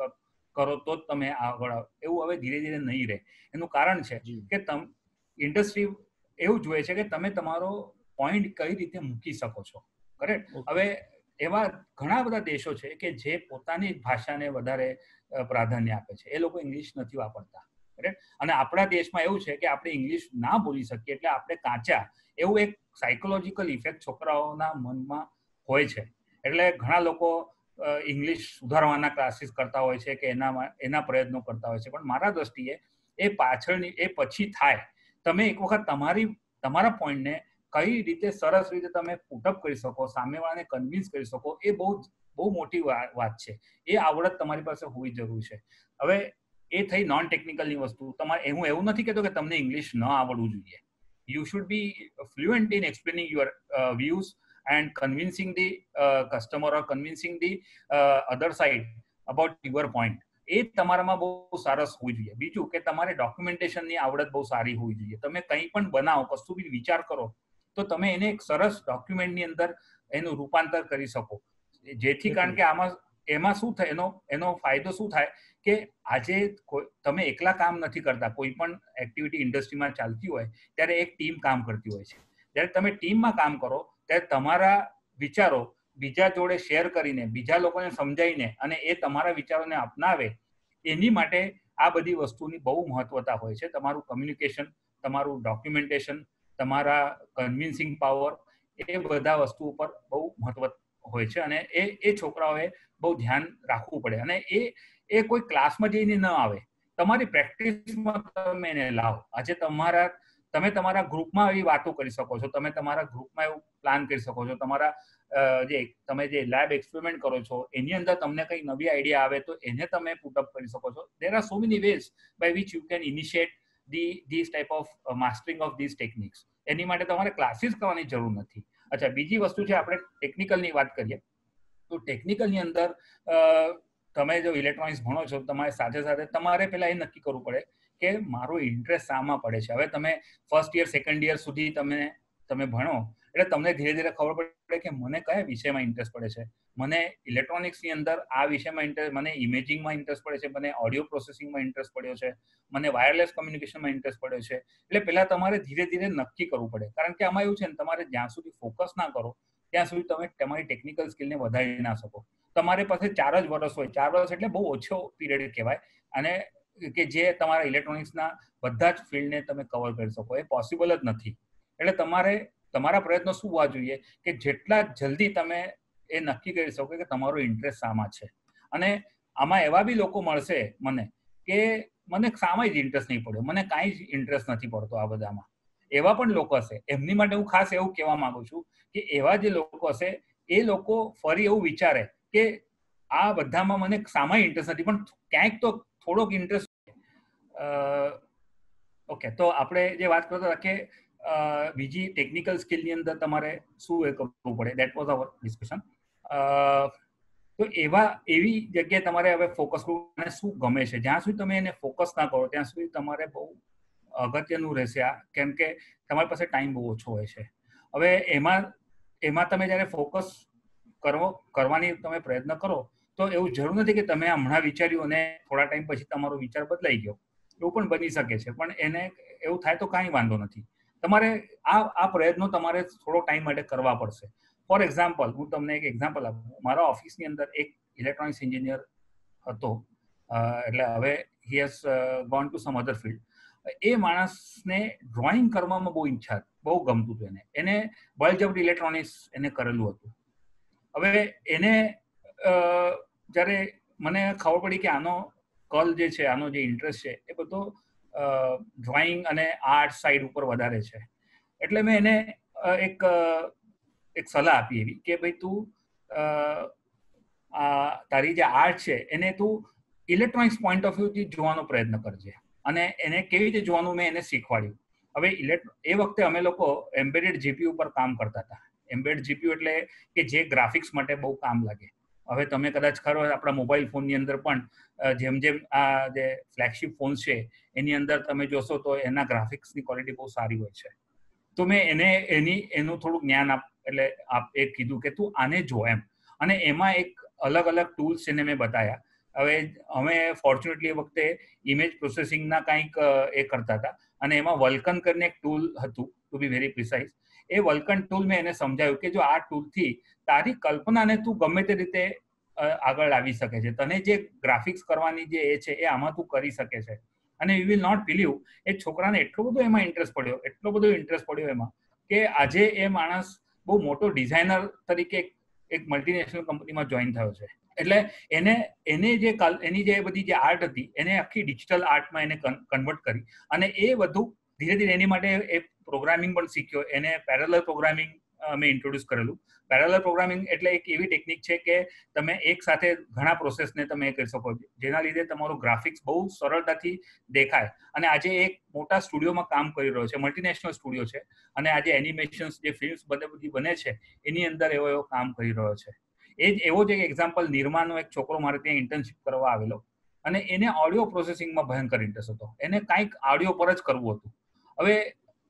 કરો તો જ તમે આગળ, એવું હવે ધીરે ધીરે નહીં રહે. એનું કારણ છે કે ઇન્ડસ્ટ્રી એવું જોઈએ છે કે તમે તમારો પોઈન્ટ કઈ રીતે મૂકી શકો છો. કરેક્ટ? હવે એવા ઘણા બધા દેશો છે કે જે પોતાની ભાષાને વધારે પ્રાધાન્ય આપે છે, એ લોકો ઇંગ્લિશ નથી વાપરતા. કરેક્ટ? અને આપણા દેશમાં એવું છે કે આપણે ઇંગ્લિશ ના બોલી શકીએ એટલે આપણે કાચા, એવું એક સાયકોલોજીકલ ઇફેક્ટ છોકરાઓના મનમાં હોય છે. એટલે ઘણા લોકો ઇંગ્લિશ સુધારવાના ક્લાસીસ કરતા હોય છે કે એના પ્રયત્નો કરતા હોય છે, પણ મારા દ્રષ્ટિએ એ પછી થાય. તમે એક વખત તમારા પોઈન્ટને કઈ રીતે સરસ રીતે તમે પુટઅપ કરી શકો, સામેવાળાને કન્વિન્સ કરી શકો, એ બહુ મોટી વાત છે. એ આવડત તમારી પાસે હોવી જરૂરી છે. હવે એ થઈ નોન ટેકનિકલની વસ્તુ. હું એવું નથી કહેતો કે તમને ઇંગ્લિશ ન આવડવું જોઈએ. You should be fluent in explaining your views and convincing the customer or convincing the other side about your point. એ તમારામાં બહુ સરસ હોવી જોઈએ. બીજું કે તમારે ડોક્યુમેન્ટેશનની આવડત બહુ સારી હોવી જોઈએ. તમે કંઈ પણ બનાવો, કશું બી વિચાર કરો તો તમે એને એક સરસ ડોક્યુમેન્ટની અંદર એનું રૂપાંતર કરી શકો, જેથી કારણ કે એમાં શું થાય, એનો ફાયદો શું થાય કે આજે તમે એકલા કામ નથી કરતા. કોઈ પણ એક્ટિવિટી ઇન્ડસ્ટ્રીમાં ચાલતી હોય ત્યારે એક ટીમ કામ કરતી હોય છે. જ્યારે તમે ટીમમાં કામ કરો ત્યારે તમારા વિચારો બીજા જોડે શેર કરીને, બીજા લોકોને સમજાવીને અને એ તમારા વિચારોને અપનાવે, એની માટે આ બધી વસ્તુની બહુ મહત્વતા હોય છે. તમારું કમ્યુનિકેશન, તમારું ડોક્યુમેન્ટેશન, તમારા કન્વિન્સિંગ પાવર, એ બધા વસ્તુ ઉપર બહુ મહત્વ હોય છે અને એ છોકરાઓએ બહુ ધ્યાન રાખવું પડે. અને એ કોઈ ક્લાસમાં જઈને ન આવે, તમારી પ્રેક્ટિસમાં તમે એને લાવો. આજે તમે તમારા ગ્રુપમાં એવી વાતો કરી શકો છો, તમે તમારા ગ્રુપમાં એવું પ્લાન કરી શકો છો, તમે જે લેબ એક્સપેરિમેન્ટ કરો છો એની અંદર તમને કંઈ નવી આઈડિયા આવે તો એને તમે પુટઅપ કરી શકો છો. There are so many ways by which you can initiate these type of mastering of these techniques. એની માટે તમારે ક્લાસીસ કરવાની જરૂર નથી. અચ્છા, બીજી વસ્તુ છે, આપણે ટેકનિકલની વાત કરીએ તો ટેકનિકલની અંદર તમે જો ઇલેક્ટ્રોનિક્સ ભણો છો, તમારે સાથે સાથે તમારે પહેલા એ નક્કી કરવું પડે કે મારો ઇન્ટરેસ્ટ શામાં પડે છે. હવે તમે ફર્સ્ટ યર, સેકન્ડ યર સુધી તમે ભણો એટલે તમને ધીરે ધીરે ખબર પડે કે મને કયા વિષયમાં ઇન્ટરેસ્ટ પડે છે. મને ઇલેક્ટ્રોનિક્સની અંદર આ વિષયમાં ઇન્ટરેસ્ટ, મને ઇમેજિંગમાં ઇન્ટરેસ્ટ પડે છે, મને ઓડિયો પ્રોસેસિંગમાં ઇન્ટરેસ્ટ પડ્યો છે, મને વાયરલેસ કમ્યુનિકેશનમાં ઇન્ટરેસ્ટ પડ્યો છે. એટલે પહેલા તમારે ધીરે ધીરે નક્કી કરવું પડે, કારણ કે આમાં એવું છે ને, તમારે જ્યાં સુધી ફોકસ ના કરો ત્યાં સુધી તમે તમારી ટેકનિકલ સ્કિલને વધારી ના શકો. તમારી પાસે 4 જ વર્ષ હોય. 4 વર્ષ એટલે બહુ ઓછો પીરિયડ કહેવાય, અને કે જે તમારા ઇલેક્ટ્રોનિક્સના બધા જ ફિલ્ડને તમે કવર કરી શકો, એ પોસિબલ જ નથી. એટલે તમારા પ્રયત્નો શું હોવા જોઈએ કે જેટલા જલ્દી તમે એ નક્કી કરી શકો કે તમારો ઇન્ટરેસ્ટ શામાં છે. અને આમાં એવા બી લોકો મળશે મને કે મને શામાં જ ઇન્ટરેસ્ટ નહીં પડ્યો, મને કાંઈ જ ઇન્ટરેસ્ટ નથી પડતો આ બધામાં. એવા પણ લોકો હશે. એમની માટે હું ખાસ એવું કહેવા માંગુ છું કે એવા જે લોકો હશે એ લોકો ફરી એવું વિચારે કે આ બધામાં મને શામાં ઇન્ટરેસ્ટ નથી, પણ ક્યાંક તો થોડોક ઇન્ટરેસ્ટ. ઓકે, તો આપણે જે વાત કરતા હતા કે બીજી ટેકનિકલ સ્કિલની અંદર તમારે શું એ કરવું પડે, દેટ વોઝ અવર ડિસ્કશન. તો એવી જગ્યાએ તમારે હવે ફોકસ કરવું, અને શું ગમે છે. જ્યાં સુધી તમે એને ફોકસ ના કરો ત્યાં સુધી તમારે બહુ અગત્યનું રહેશે આ, કેમ કે તમારી પાસે ટાઈમ બહુ ઓછો હોય છે. હવે એમાં તમે જ્યારે ફોકસ કરવાની તમે પ્રયત્ન કરો તો એવું જરૂર નથી કે તમે હમણાં વિચાર્યું અને થોડા ટાઈમ પછી તમારો વિચાર બદલાઈ ગયો, એવું પણ બની શકે છે. પણ એને એવું થાય તો કાંઈ વાંધો નથી. તમારે આ પ્રયત્નો તમારે થોડો ટાઈમ માટે કરવા પડશે. ફોર એક્ઝામ્પલ, હું તમને એક એક્ઝામ્પલ આપું. મારા ઓફિસની અંદર એક ઇલેક્ટ્રોનિક્સ એન્જિનિયર હતો, એટલે હવે he has gone to some other field. એ માણસને ડ્રોઈંગ કરવામાં બહુ ઈચ્છા, બહુ ગમતું હતું. એને બળજબરી ઇલેક્ટ્રોનિક્સ એને કરેલું હતું. હવે એને જ્યારે મને ખબર પડી કે આનો કલ જે છે, આનો જે ઇન્ટરેસ્ટ છે એ બધો ડ્રોઈંગ અને આર્ટ સાઈડ ઉપર વધારે છે, એટલે મેં એને એક સલાહ આપી એવી કે ભાઈ તું તારી જે આર્ટ છે એને તું ઇલેક્ટ્રોનિક્સ પોઈન્ટ ઓફ વ્યૂથી જોવાનો પ્રયત્ન કરજે. અને એને કેવી રીતે જોવાનું મેં એને શીખવાડ્યું. હવે એ વખતે અમે લોકો એમ્બેડેડ જીપીયુ ઉપર કામ કરતા હતા. એમ્બેડેડ જીપીયુ એટલે કે જે ગ્રાફિક્સ માટે બહુ કામ લાગે. હવે તમે કદાચ ખરો આપણા મોબાઈલ ફોનની અંદર પણ જેમ જેમ આ જે ફ્લેગશિપ ફોન છે એની અંદર તમે જોશો તો એના ગ્રાફિક્સની ક્વોલિટી બહુ સારી હોય છે. તો મેં એનું થોડું જ્ઞાન એ કીધું કે તું આને જો એમ. અને એમાં એક અલગ અલગ ટૂલ્સ એને મેં બતાવ્યા. હવે અમે ફોર્ચ્યુનેટલી એ વખતે ઇમેજ પ્રોસેસિંગના કંઈક એ કરતા હતા અને એમાં વલ્કન કરીને એક ટૂલ હતું, ટુ બી વેરી પ્રિસાઇઝ. એ વલ્કન ટૂલ મેં એને સમજાવ્યું કે જો આ ટૂલથી તારી કલ્પનાને તું ગમે તે રીતે આગળ લાવી શકે છે. તને જે ગ્રાફિક્સ કરવાની જે એ છે એ આમાં તું કરી શકે છે. અને યુ વિલ નોટ બિલીવ, એ છોકરાને એટલો બધો એમાં ઇન્ટરેસ્ટ પડ્યો એમાં કે આજે એ માણસ બહુ મોટો ડિઝાઇનર તરીકે એક મલ્ટીનેશનલ કંપનીમાં જોઈન થયો છે. એટલે એની જે બધી જે આર્ટ હતી એને આખી ડિજિટલ આર્ટમાં એને કન્વર્ટ કરી અને એ બધું ધીરે ધીરે એની માટે એ પ્રોગ્રામિંગ પણ શીખ્યો. એને પેરેલલ પ્રોગ્રામિંગ મેં ઇન્ટ્રોડ્યુસ કરેલું. પેરેલલ પ્રોગ્રામિંગ એટલે એક એવી ટેકનિક છે કે તમે એક સાથે ઘણા પ્રોસેસને તમે કરી શકો છો, જેના લીધે તમારું ગ્રાફિક્સ બહુ સરળતાથી દેખાય. અને આજે એક મોટા સ્ટુડિયોમાં કામ કરી રહ્યો છે, મલ્ટીનેશનલ સ્ટુડિયો છે, અને આજે એનિમેશન્સ જે ફિલ્મ્સ બધી બને છે એની અંદર એવો કામ કરી રહ્યો છે. એવો જ એક એક્ઝામ્પલ, નિર્માનો એક છોકરો મારે ત્યાં ઇન્ટર્નશિપ કરવા આવેલો અને એને ઓડિયો પ્રોસેસિંગમાં ભયંકર ઇન્ટરેસ્ટ હતો. એને કાંઈક ઓડિયો પર જ કરવું હતું. હવે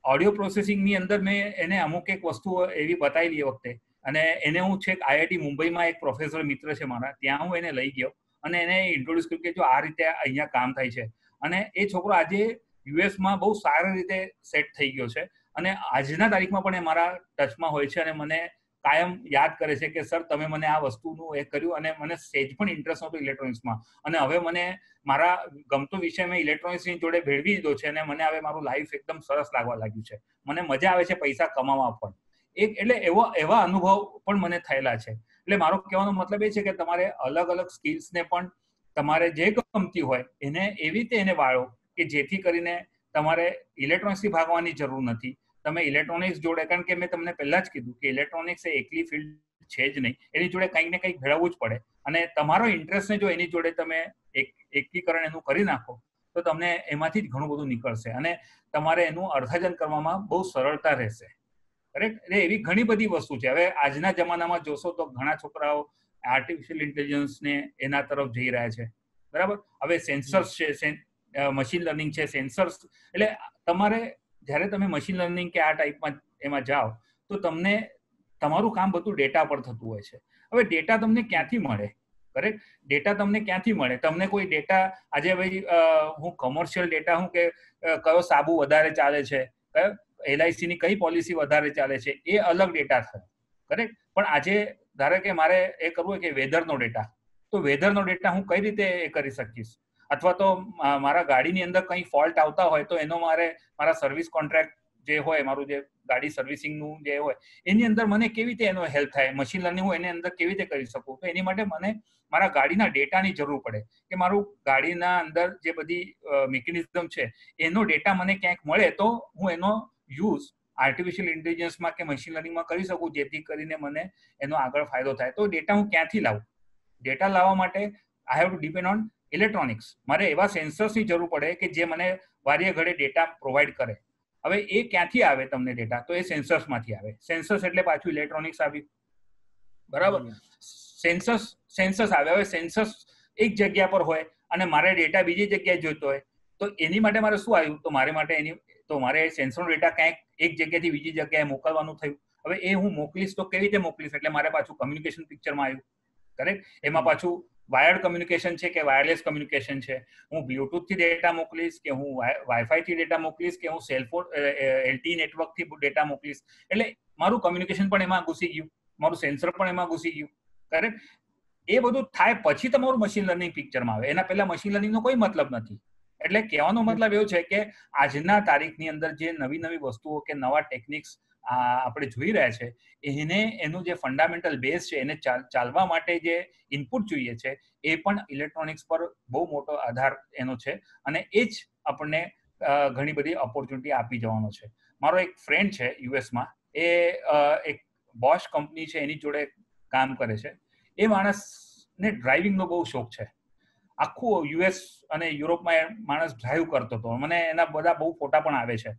ઓડિયો પ્રોસેસિંગની અંદર મેં એને અમુક એક વસ્તુ એવી બતાવેલી એ વખતે, અને એને હું છેક IIT મુંબઈમાં એક પ્રોફેસર મિત્ર છે મારા, ત્યાં હું એને લઈ ગયો અને એને ઇન્ટ્રોડ્યુસ કર્યું કે જો આ રીતે અહીંયા કામ થાય છે. અને એ છોકરો આજે યુએસમાં બહુ સારી રીતે સેટ થઈ ગયો છે અને આજના તારીખમાં પણ એ મારા ટચમાં હોય છે અને મને કાયમ યાદ કરે છે કે સર તમે મને આ વસ્તુનું એ કર્યું અને મને સેજ પણ ઇન્ટરેસ્ટ નહોતો ઇલેક્ટ્રોનિક્સમાં, અને હવે મને મારા ગમતો વિષય મેં ઇલેક્ટ્રોનિક્સની જોડે ભેળવી દીધો છે અને મને હવે મારું લાઈફ એકદમ સરસ લાગવા લાગ્યું છે. મને મજા આવે છે પૈસા કમાવા પણ. એટલે એવા અનુભવ પણ મને થયેલા છે. એટલે મારો કહેવાનો મતલબ એ છે કે તમારે અલગ અલગ સ્કિલ્સને પણ તમારે જે ગમતી હોય એને એવી રીતે એને વાળો કે જેથી કરીને તમારે ઇલેક્ટ્રોનિક્સથી ભાગવાની જરૂર નથી. તમે ઇલેક્ટ્રોનિક્સ જોડે, કારણ કે મેં તમને પહેલા જ કીધું કે ઇલેક્ટ્રોનિક્સ એ એકલી ફિલ્ડ છે જ નહીં, એની જોડે કંઈક ને કંઈક ભેળવવું જ પડે. અને તમારો ઇન્ટરેસ્ટને જો એની જોડે તમે એકીકરણ એનું કરી નાખો તો તમને એમાંથી જ ઘણું બધું નીકળશે અને તમારે એનું અર્થાર્જન કરવામાં બહુ સરળતા રહેશે. કરેક્ટ? એટલે એવી ઘણી બધી વસ્તુ છે. હવે આજના જમાનામાં જોશો તો ઘણા છોકરાઓ આર્ટિફિશિયલ ઇન્ટેલિજન્સને એના તરફ જઈ રહ્યા છે. બરાબર? હવે સેન્સર્સ છે, મશીન લર્નિંગ છે, સેન્સર્સ. એટલે તમારે જ્યારે તમે મશીન લર્નિંગ કે આ ટાઈપમાં એમાં જાઓ તો તમને તમારું કામ બધું ડેટા પર થતું હોય છે. હવે ડેટા તમને ક્યાંથી મળે? કરેક્ટ? ડેટા તમને ક્યાંથી મળે? તમને કોઈ ડેટા આજે ભાઈ હું કોમર્શિયલ ડેટા હું કે કયો સાબુ વધારે ચાલે છે, કયો LIC ની કઈ પોલિસી વધારે ચાલે છે, એ અલગ ડેટા થયો. કરેક્ટ? પણ આજે ધારો કે મારે એ કરવું હોય કે વેધરનો ડેટા, તો વેધરનો ડેટા હું કઈ રીતે એ કરી શકીશ? અથવા તો મારા ગાડીની અંદર કંઈ ફોલ્ટ આવતા હોય તો એનો મારા સર્વિસ કોન્ટ્રાક્ટ જે હોય, મારું જે ગાડી સર્વિસિંગનું જે હોય એની અંદર મને કેવી રીતે એનો હેલ્પ થાય? મશીન લર્નિંગ હું એની અંદર કેવી રીતે કરી શકું? તો એની માટે મને મારા ગાડીના ડેટાની જરૂર પડે કે મારું ગાડીના અંદર જે બધી મિકેનિઝમ છે એનો ડેટા મને ક્યાંક મળે તો હું એનો યુઝ આર્ટિફિશિયલ ઇન્ટેલિજન્સમાં કે મશીન લર્નિંગમાં કરી શકું, જેથી કરીને મને એનો આગળ ફાયદો થાય. તો ડેટા હું ક્યાંથી લાવું? ડેટા લાવવા માટે I have to depend on electronics. મારે એવા સેન્સર્સની જરૂર પડે કે જે મને વારે ઘડે ડેટા પ્રોવાઈડ કરે. હવે એ ક્યાંથી આવે તમને ડેટા? તો એ સેન્સર્સમાંથી આવે. સેન્સર્સ એટલે પાછું ઇલેક્ટ્રોનિક્સ આવ્યું. બરાબર? સેન્સર્સ આવે. હવે સેન્સર્સ એક જગ્યા પર હોય અને મારે ડેટા બીજી જગ્યાએ જોઈતો હોય તો એની માટે મારે શું આવ્યું? તો મારે સેન્સરનો ડેટા ક્યાંક એક જગ્યાથી બીજી જગ્યાએ મોકલવાનું થયું. હવે એ હું મોકલીશ તો કેવી રીતે મોકલીશ, એટલે મારે પાછું કમ્યુનિકેશન પિક્ચરમાં આવ્યું. કરેક્ટ. એમાં પાછું વાયર્ડ કમ્યુનિકેશન છે કે વાયરલેસ કમ્યુનિકેશન છે, હું બ્લુટૂથ થી ડેટા મોકલીશ કે હું વાઈફાઈ થી ડેટા મોકલીશ કે હું સેલફોન LTE નેટવર્ક થી ડેટા મોકલીશ. એટલે મારું કમ્યુનિકેશન પણ એમાં ઘૂસી ગયું, મારું સેન્સર પણ એમાં ઘૂસી ગયું. કરેક્ટ. એ બધું થાય પછી તમારું મશીન લર્નિંગ પિક્ચરમાં આવે, એના પહેલા મશીન લર્નિંગનો કોઈ મતલબ નથી. એટલે કહેવાનો મતલબ એવું છે કે આજના તારીખની અંદર જે નવી નવી વસ્તુઓ કે નવા ટેકનિક્સ આપણે જોઈ રહ્યા છે, એને એનું જે ફંડામેન્ટલ બેઝ છે, એને ચાલવા માટે જે ઇનપુટ જોઈએ છે, એ પણ ઇલેક્ટ્રોનિક્સ પર બહુ મોટો આધાર એનો છે, અને એ જ આપણને ઘણી બધી ઓપોર્ચ્યુનિટી આપી જવાનો છે. મારો એક ફ્રેન્ડ છે યુએસમાં, એ એક બોશ કંપની છે એની જોડે કામ કરે છે. એ માણસને ડ્રાઇવિંગનો બહુ શોખ છે. આખું યુએસ અને યુરોપમાં માણસ ડ્રાઈવ કરતો હતો. મને એના બધા બહુ ફોટા પણ આવે છે.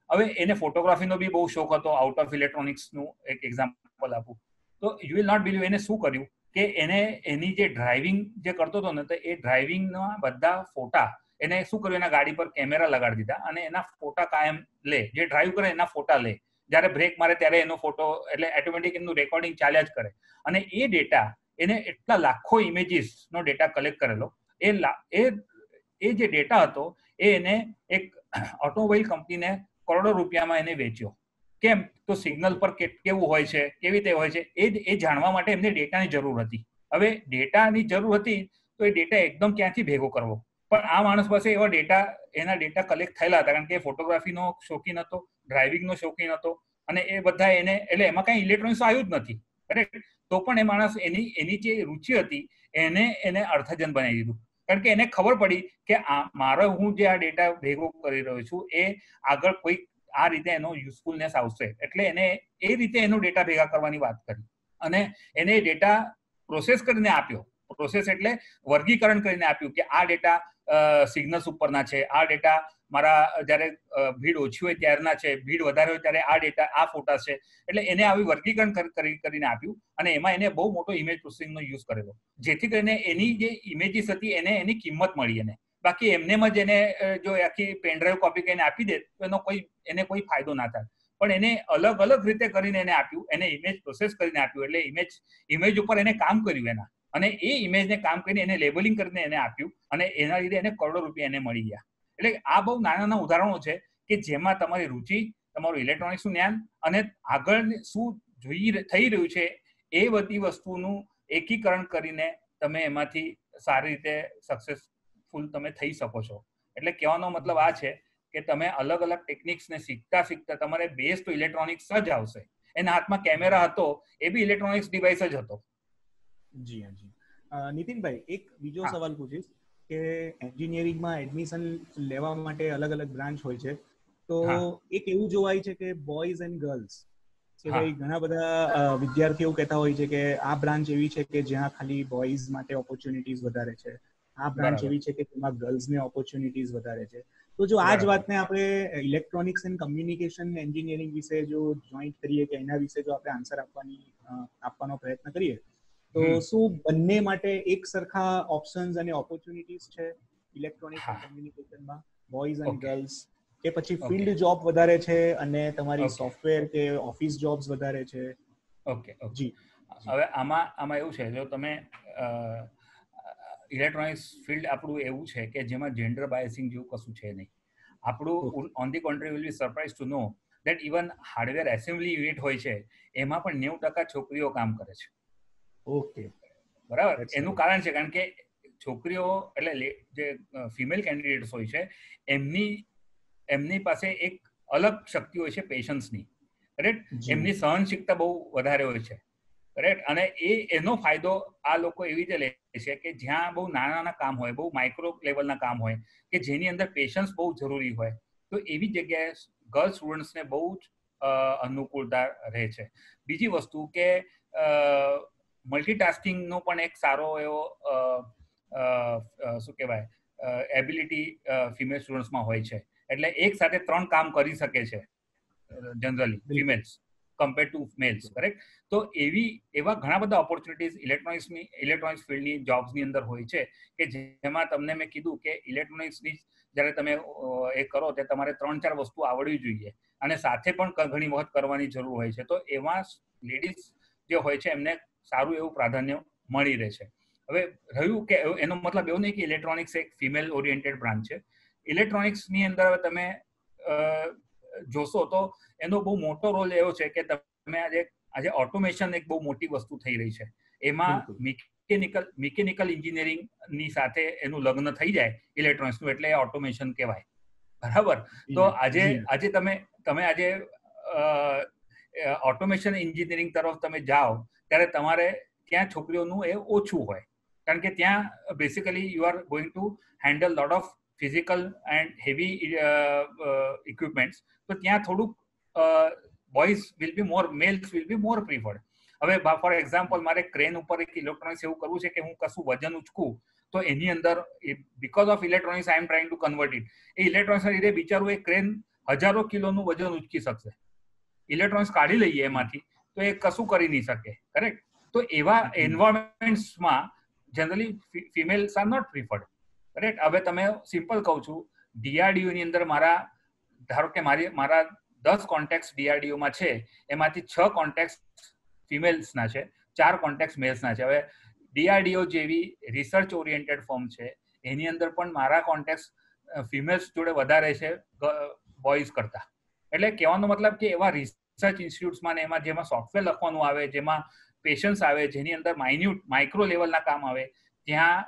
હવે એને ફોટોગ્રાફીનો બી બહુ શોખ હતો. આઉટ ઓફ ઇલેક્ટ્રોનિક્સનું એક એક્ઝામ્પલ આપું તો યુ વિલ નોટ બિલીવ એને શું કર્યું કે એને એની જે ડ્રાઇવિંગ જે કરતો હતો ને, તો એ ડ્રાઇવિંગના બધા ફોટા એને શું કર્યું, એના ગાડી પર કેમેરા લગાડી દીધા અને એના ફોટા કાયમ લે. જે ડ્રાઈવ કરે એના ફોટા લે, જ્યારે બ્રેક મારે ત્યારે એનો ફોટો, એટલે ઓટોમેટિક એનું રેકોર્ડિંગ ચાલ્યા જ કરે. અને એ ડેટા એને એટલા લાખો ઇમેજીસનો ડેટા કલેક્ટ કરેલો. એ જે ડેટા હતો એ એને એક ઓટોમોબાઈલ કંપનીને કરોડો રૂપિયામાં એને વેચ્યો. કેમ? તો સિગ્નલ પર કેવું હોય છે, કેવી રીતે હોય છે, એ જાણવા માટે એમને ડેટાની જરૂર હતી. હવે ડેટાની જરૂર હતી તો એ ડેટા એકદમ ક્યાંથી ભેગો કરવો? પણ આ માણસ પાસે એવા ડેટા કલેક્ટ થયેલા હતા, કારણ કે ફોટોગ્રાફીનો શોખીન હતો, ડ્રાઇવિંગનો શોખીન હતો, અને એ બધા એને, એટલે એમાં કઈ ઇલેક્ટ્રોનિક્સ આવ્યું જ નથી. કરેક્ટ. તો પણ એ માણસ એની જે રુચિ હતી એને અર્થજન બનાવી દીધું. કારણ કે એને ખબર પડી કે મારો હું જે આ ડેટા ભેગો કરી રહ્યો છું એ આગળ કોઈ આ રીતે એનો યુઝફુલનેસ આવશે. એટલે એને એ રીતે એનો ડેટા ભેગા કરવાની વાત કરી અને એને ડેટા પ્રોસેસ કરીને આપ્યો. પ્રોસેસ એટલે વર્ગીકરણ કરીને આપ્યું કે આ ડેટા સિગ્નલ્સ ઉપરના છે, આ ડેટા મારા જ્યારે ભીડ ઓછી હોય ત્યારના છે, ભીડ વધારે હોય ત્યારે આ ડેટા, આ ફોટા છે. એટલે એને આવી વર્ગીકરણ કરીને આપ્યું અને એમાં એને બહુ મોટો ઇમેજ પ્રોસેસિંગનો યુઝ કરેલો, જેથી કરીને એની જે ઇમેજીસ હતી એને એની કિંમત મળી. એને બાકી એમનેમ જ એને જો આખી પેનડ્રાઈવ કોપી કરીને આપી દે તો એને કોઈ ફાયદો ના થાય. પણ એને અલગ અલગ રીતે કરીને એને આપ્યું, એને ઇમેજ પ્રોસેસ કરીને આપ્યું, એટલે ઇમેજ ઉપર એને કામ કર્યું એના, અને એ ઇમેજને કામ કરીને એને લેબલિંગ કરીને એને આપ્યું, અને એના લીધે એને કરોડો રૂપિયા એને મળી ગયા. એટલે આ બહુ નાના નાના ઉદાહરણો છે કે જેમાં તમારી રુચિ, તમારું ઇલેક્ટ્રોનિક્સનું જ્ઞાન અને આગળ શું થઈ રહ્યું છે એ બધી વસ્તુનું એકીકરણ કરીને તમે એમાંથી સારી રીતે સક્સેસફુલ તમે થઈ શકો છો. એટલે કહેવાનો મતલબ આ છે કે તમે અલગ અલગ ટેકનિક્સને શીખતા તમારે બેઝ તો ઇલેક્ટ્રોનિક્સ જ આવશે. એના હાથમાં કેમેરા હતો, એ બી ઇલેક્ટ્રોનિક્સ ડિવાઇસ જ હતો. જી હા જી. નીતિનભાઈ, એક બીજો સવાલ પૂછીશ કે એન્જિનિયરિંગમાં એડમિશન લેવા માટે અલગ અલગ બ્રાન્ચ હોય છે, તો એક એવું જોવાય છે કે બોયઝ એન્ડ ગર્લ્સ કે ભાઈ ઘણા બધા વિદ્યાર્થીઓ કહેતા હોય છે કે આ બ્રાન્ચ એવી છે કે જ્યાં ખાલી બોયઝ માટે ઓપોર્ચ્યુનિટીઝ વધારે છે, આ બ્રાન્ચ એવી છે કે જેમાં ગર્લ્સને ઓપોર્ચ્યુનિટીઝ વધારે છે. તો જો આ જ વાતને આપણે ઇલેક્ટ્રોનિક્સ એન્ડ કમ્યુનિકેશન એન્જિનિયરિંગ વિશે જો જોઈન્ટ કરીએ કે એના વિશે જો આપણે આન્સર આપવાનો પ્રયત્ન કરીએ, તો શું બંને માટે એક સરખા ઓપ્શન્સ અને ઓપોર્ચ્યુનિટીઝ છે ઇલેક્ટ્રોનિક્સ એન્ડ કમ્યુનિકેશનમાં, બોયઝ એન્ડ ગર્લ્સ, કે પછી ફિલ્ડ જોબ વધારે છે અને તમારી સોફ્ટવેર કે ઓફિસ જોબ્સ વધારે છે? ઓકે જી. હવે આમાં એવું છે, જો તમે ઇલેક્ટ્રોનિક્સ ફિલ્ડ આપણું એવું છે કે જેમાં જેન્ડર બાયસિંગ જેવું કશું છે નહીં. આપણું on the contrary will be surprise to know that even hardware assembly unit હોય છે એમાં પણ 90% છોકરીઓ કામ કરે છે. ઓકે, બરાબર. એનું કારણ છે કારણ કે છોકરીઓ એટલે જે ફિમેલ કેન્ડિડેટ્સ હોય છે એમની પાસે એક અલગ શક્તિ હોય છે પેશન્સની. કરેક્ટ. એમની સહનશીલતા બહુ વધારે હોય છે. કરેક્ટ. અને એનો ફાયદો આ લોકો એવી રીતે લે છે કે જ્યાં બહુ નાના નાના કામ હોય, બહુ માઇક્રો લેવલના કામ હોય કે જેની અંદર પેશન્સ બહુ જરૂરી હોય, તો એવી જગ્યાએ ગર્લ સ્ટુડન્ટ્સને બહુ જ અનુકૂળતા રહે છે. બીજી વસ્તુ કે મલ્ટીટાસ્કિંગનો પણ એક સારો એવો શું કહેવાય એબિલિટી ફિમેલ સ્ટુડન્ટ્સમાં હોય છે. એટલે એક સાથે 3 કામ કરી શકે છે generally females. Compare to mails, correct? તો એવા ઘણા બધા ઓપોર્ચ્યુનિટીઝ ઇલેક્ટ્રોનિક્સ ફિલ્ડની જોબ્સની અંદર હોય છે કે જેમાં તમને મેં કીધું કે ઇલેક્ટ્રોનિક્સની જ્યારે તમે એ કરો ત્યારે તમારે 3-4 વસ્તુ આવડવી જોઈએ અને સાથે પણ ઘણી વખત કરવાની જરૂર હોય છે. તો એમાં લેડીઝ જે હોય છે એમને સારું એવું પ્રાધાન્ય મળી રહે છે. હવે રહ્યું કે એનો મતલબ એવું નહીં કે ઇલેક્ટ્રોનિક્સ એક ફિમેલ ઓરિએન્ટેડ બ્રાન્ચ છે. ઇલેક્ટ્રોનિક્સની અંદર હવે તમે જોશો તો એનો બહુ મોટો રોલ એવો છે કે તમે આજે ઓટોમેશન એક બહુ મોટી વસ્તુ થઈ રહી છે. એમાં મિકેનિકલ એન્જિનિયરિંગની સાથે એનું લગ્ન થઈ જાય ઇલેક્ટ્રોનિક્સનું એટલે ઓટોમેશન કહેવાય, બરાબર? તો આજે તમે આજે ઓટોમેશન એન્જિનિયરિંગ તરફ તમે જાઓ ત્યારે તમારે ત્યાં છોકરીઓનું એ ઓછું હોય, કારણ કે ત્યાં basically you are going to handle lot of physical and heavy equipments. તો ત્યાં થોડુંક boys will be more, mails will be more preferred. હવે ફોર એક્ઝામ્પલ મારે ક્રેન ઉપર એક ઇલેક્ટ્રોનિક્સ એવું કરવું છે કે હું કશું વજન ઉચકું તો એની અંદર because of electronics I am trying to convert it. એ ઇલેક્ટ્રોનિક્સના લીધે બિચારું એ ક્રેન હજારો કિલોનું વજન ઉચકી શકશે. ઇલેક્ટ્રોનિક્સ કાઢી લઈએ એમાંથી તો એ કશું કરી નહીં શકે, કરેક્ટ? તો એવા એન્વાયરમેન્ટ્સમાં generally females are not preferred, correct? હવે તમે સિમ્પલ કહું છું, ડીઆરડીઓની અંદર ધારો કે મારા 10 કોન્ટેક્ટ ડીઆરડીઓમાં છે, એમાંથી 6 કોન્ટેક્ટ ફિમેલ્સના છે, 4 કોન્ટેક્ટ મેલ્સના છે. હવે ડીઆરડીઓ જેવી રિસર્ચ ઓરિએન્ટેડ ફર્મ છે એની અંદર પણ મારા કોન્ટેક્ટ ફિમેલ્સ જોડે વધારે છે બોયઝ કરતા. એટલે કહેવાનો મતલબ કે એવા રિસર્ચ ઇન્સ્ટિટ્યૂટ્સમાં ને એમાં જેમાં સોફ્ટવેર લખવાનું આવે, જેમાં પેશન્સ આવે, જેની અંદર માઇક્રો લેવલના કામ આવે, ત્યાં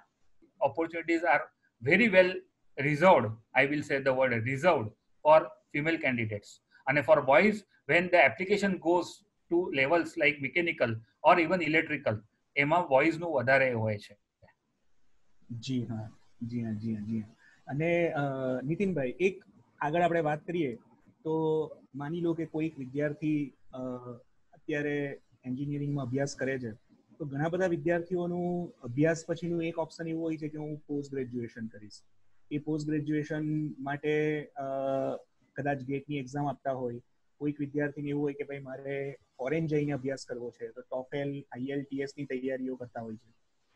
opportunities are very well reserved, I will say the word reserved for female candidates. અને for boys when the application goes to levels like mechanical or even electrical, એમાં બોયઝનું વધારે હોય છે. જી હા. અને નીતિનભાઈ, એક આગળ આપણે વાત કરીએ તો માની લો કે કોઈક વિદ્યાર્થી અત્યારે એન્જિનિયરિંગમાં અભ્યાસ કરે છે, તો ઘણા બધા વિદ્યાર્થીઓનું અભ્યાસ પછીનું એક ઓપ્શન એવું હોય છે કે હું પોસ્ટ ગ્રેજ્યુએશન કરીશ. એ પોસ્ટ ગ્રેજ્યુએશન માટે કદાચ ગેટની એક્ઝામ આપતા હોય, કોઈક વિદ્યાર્થીને એવું હોય કે ભાઈ મારે ફોરેન જઈને અભ્યાસ કરવો છે તો ટોફેલ IELTSની તૈયારીઓ કરતા હોય છે.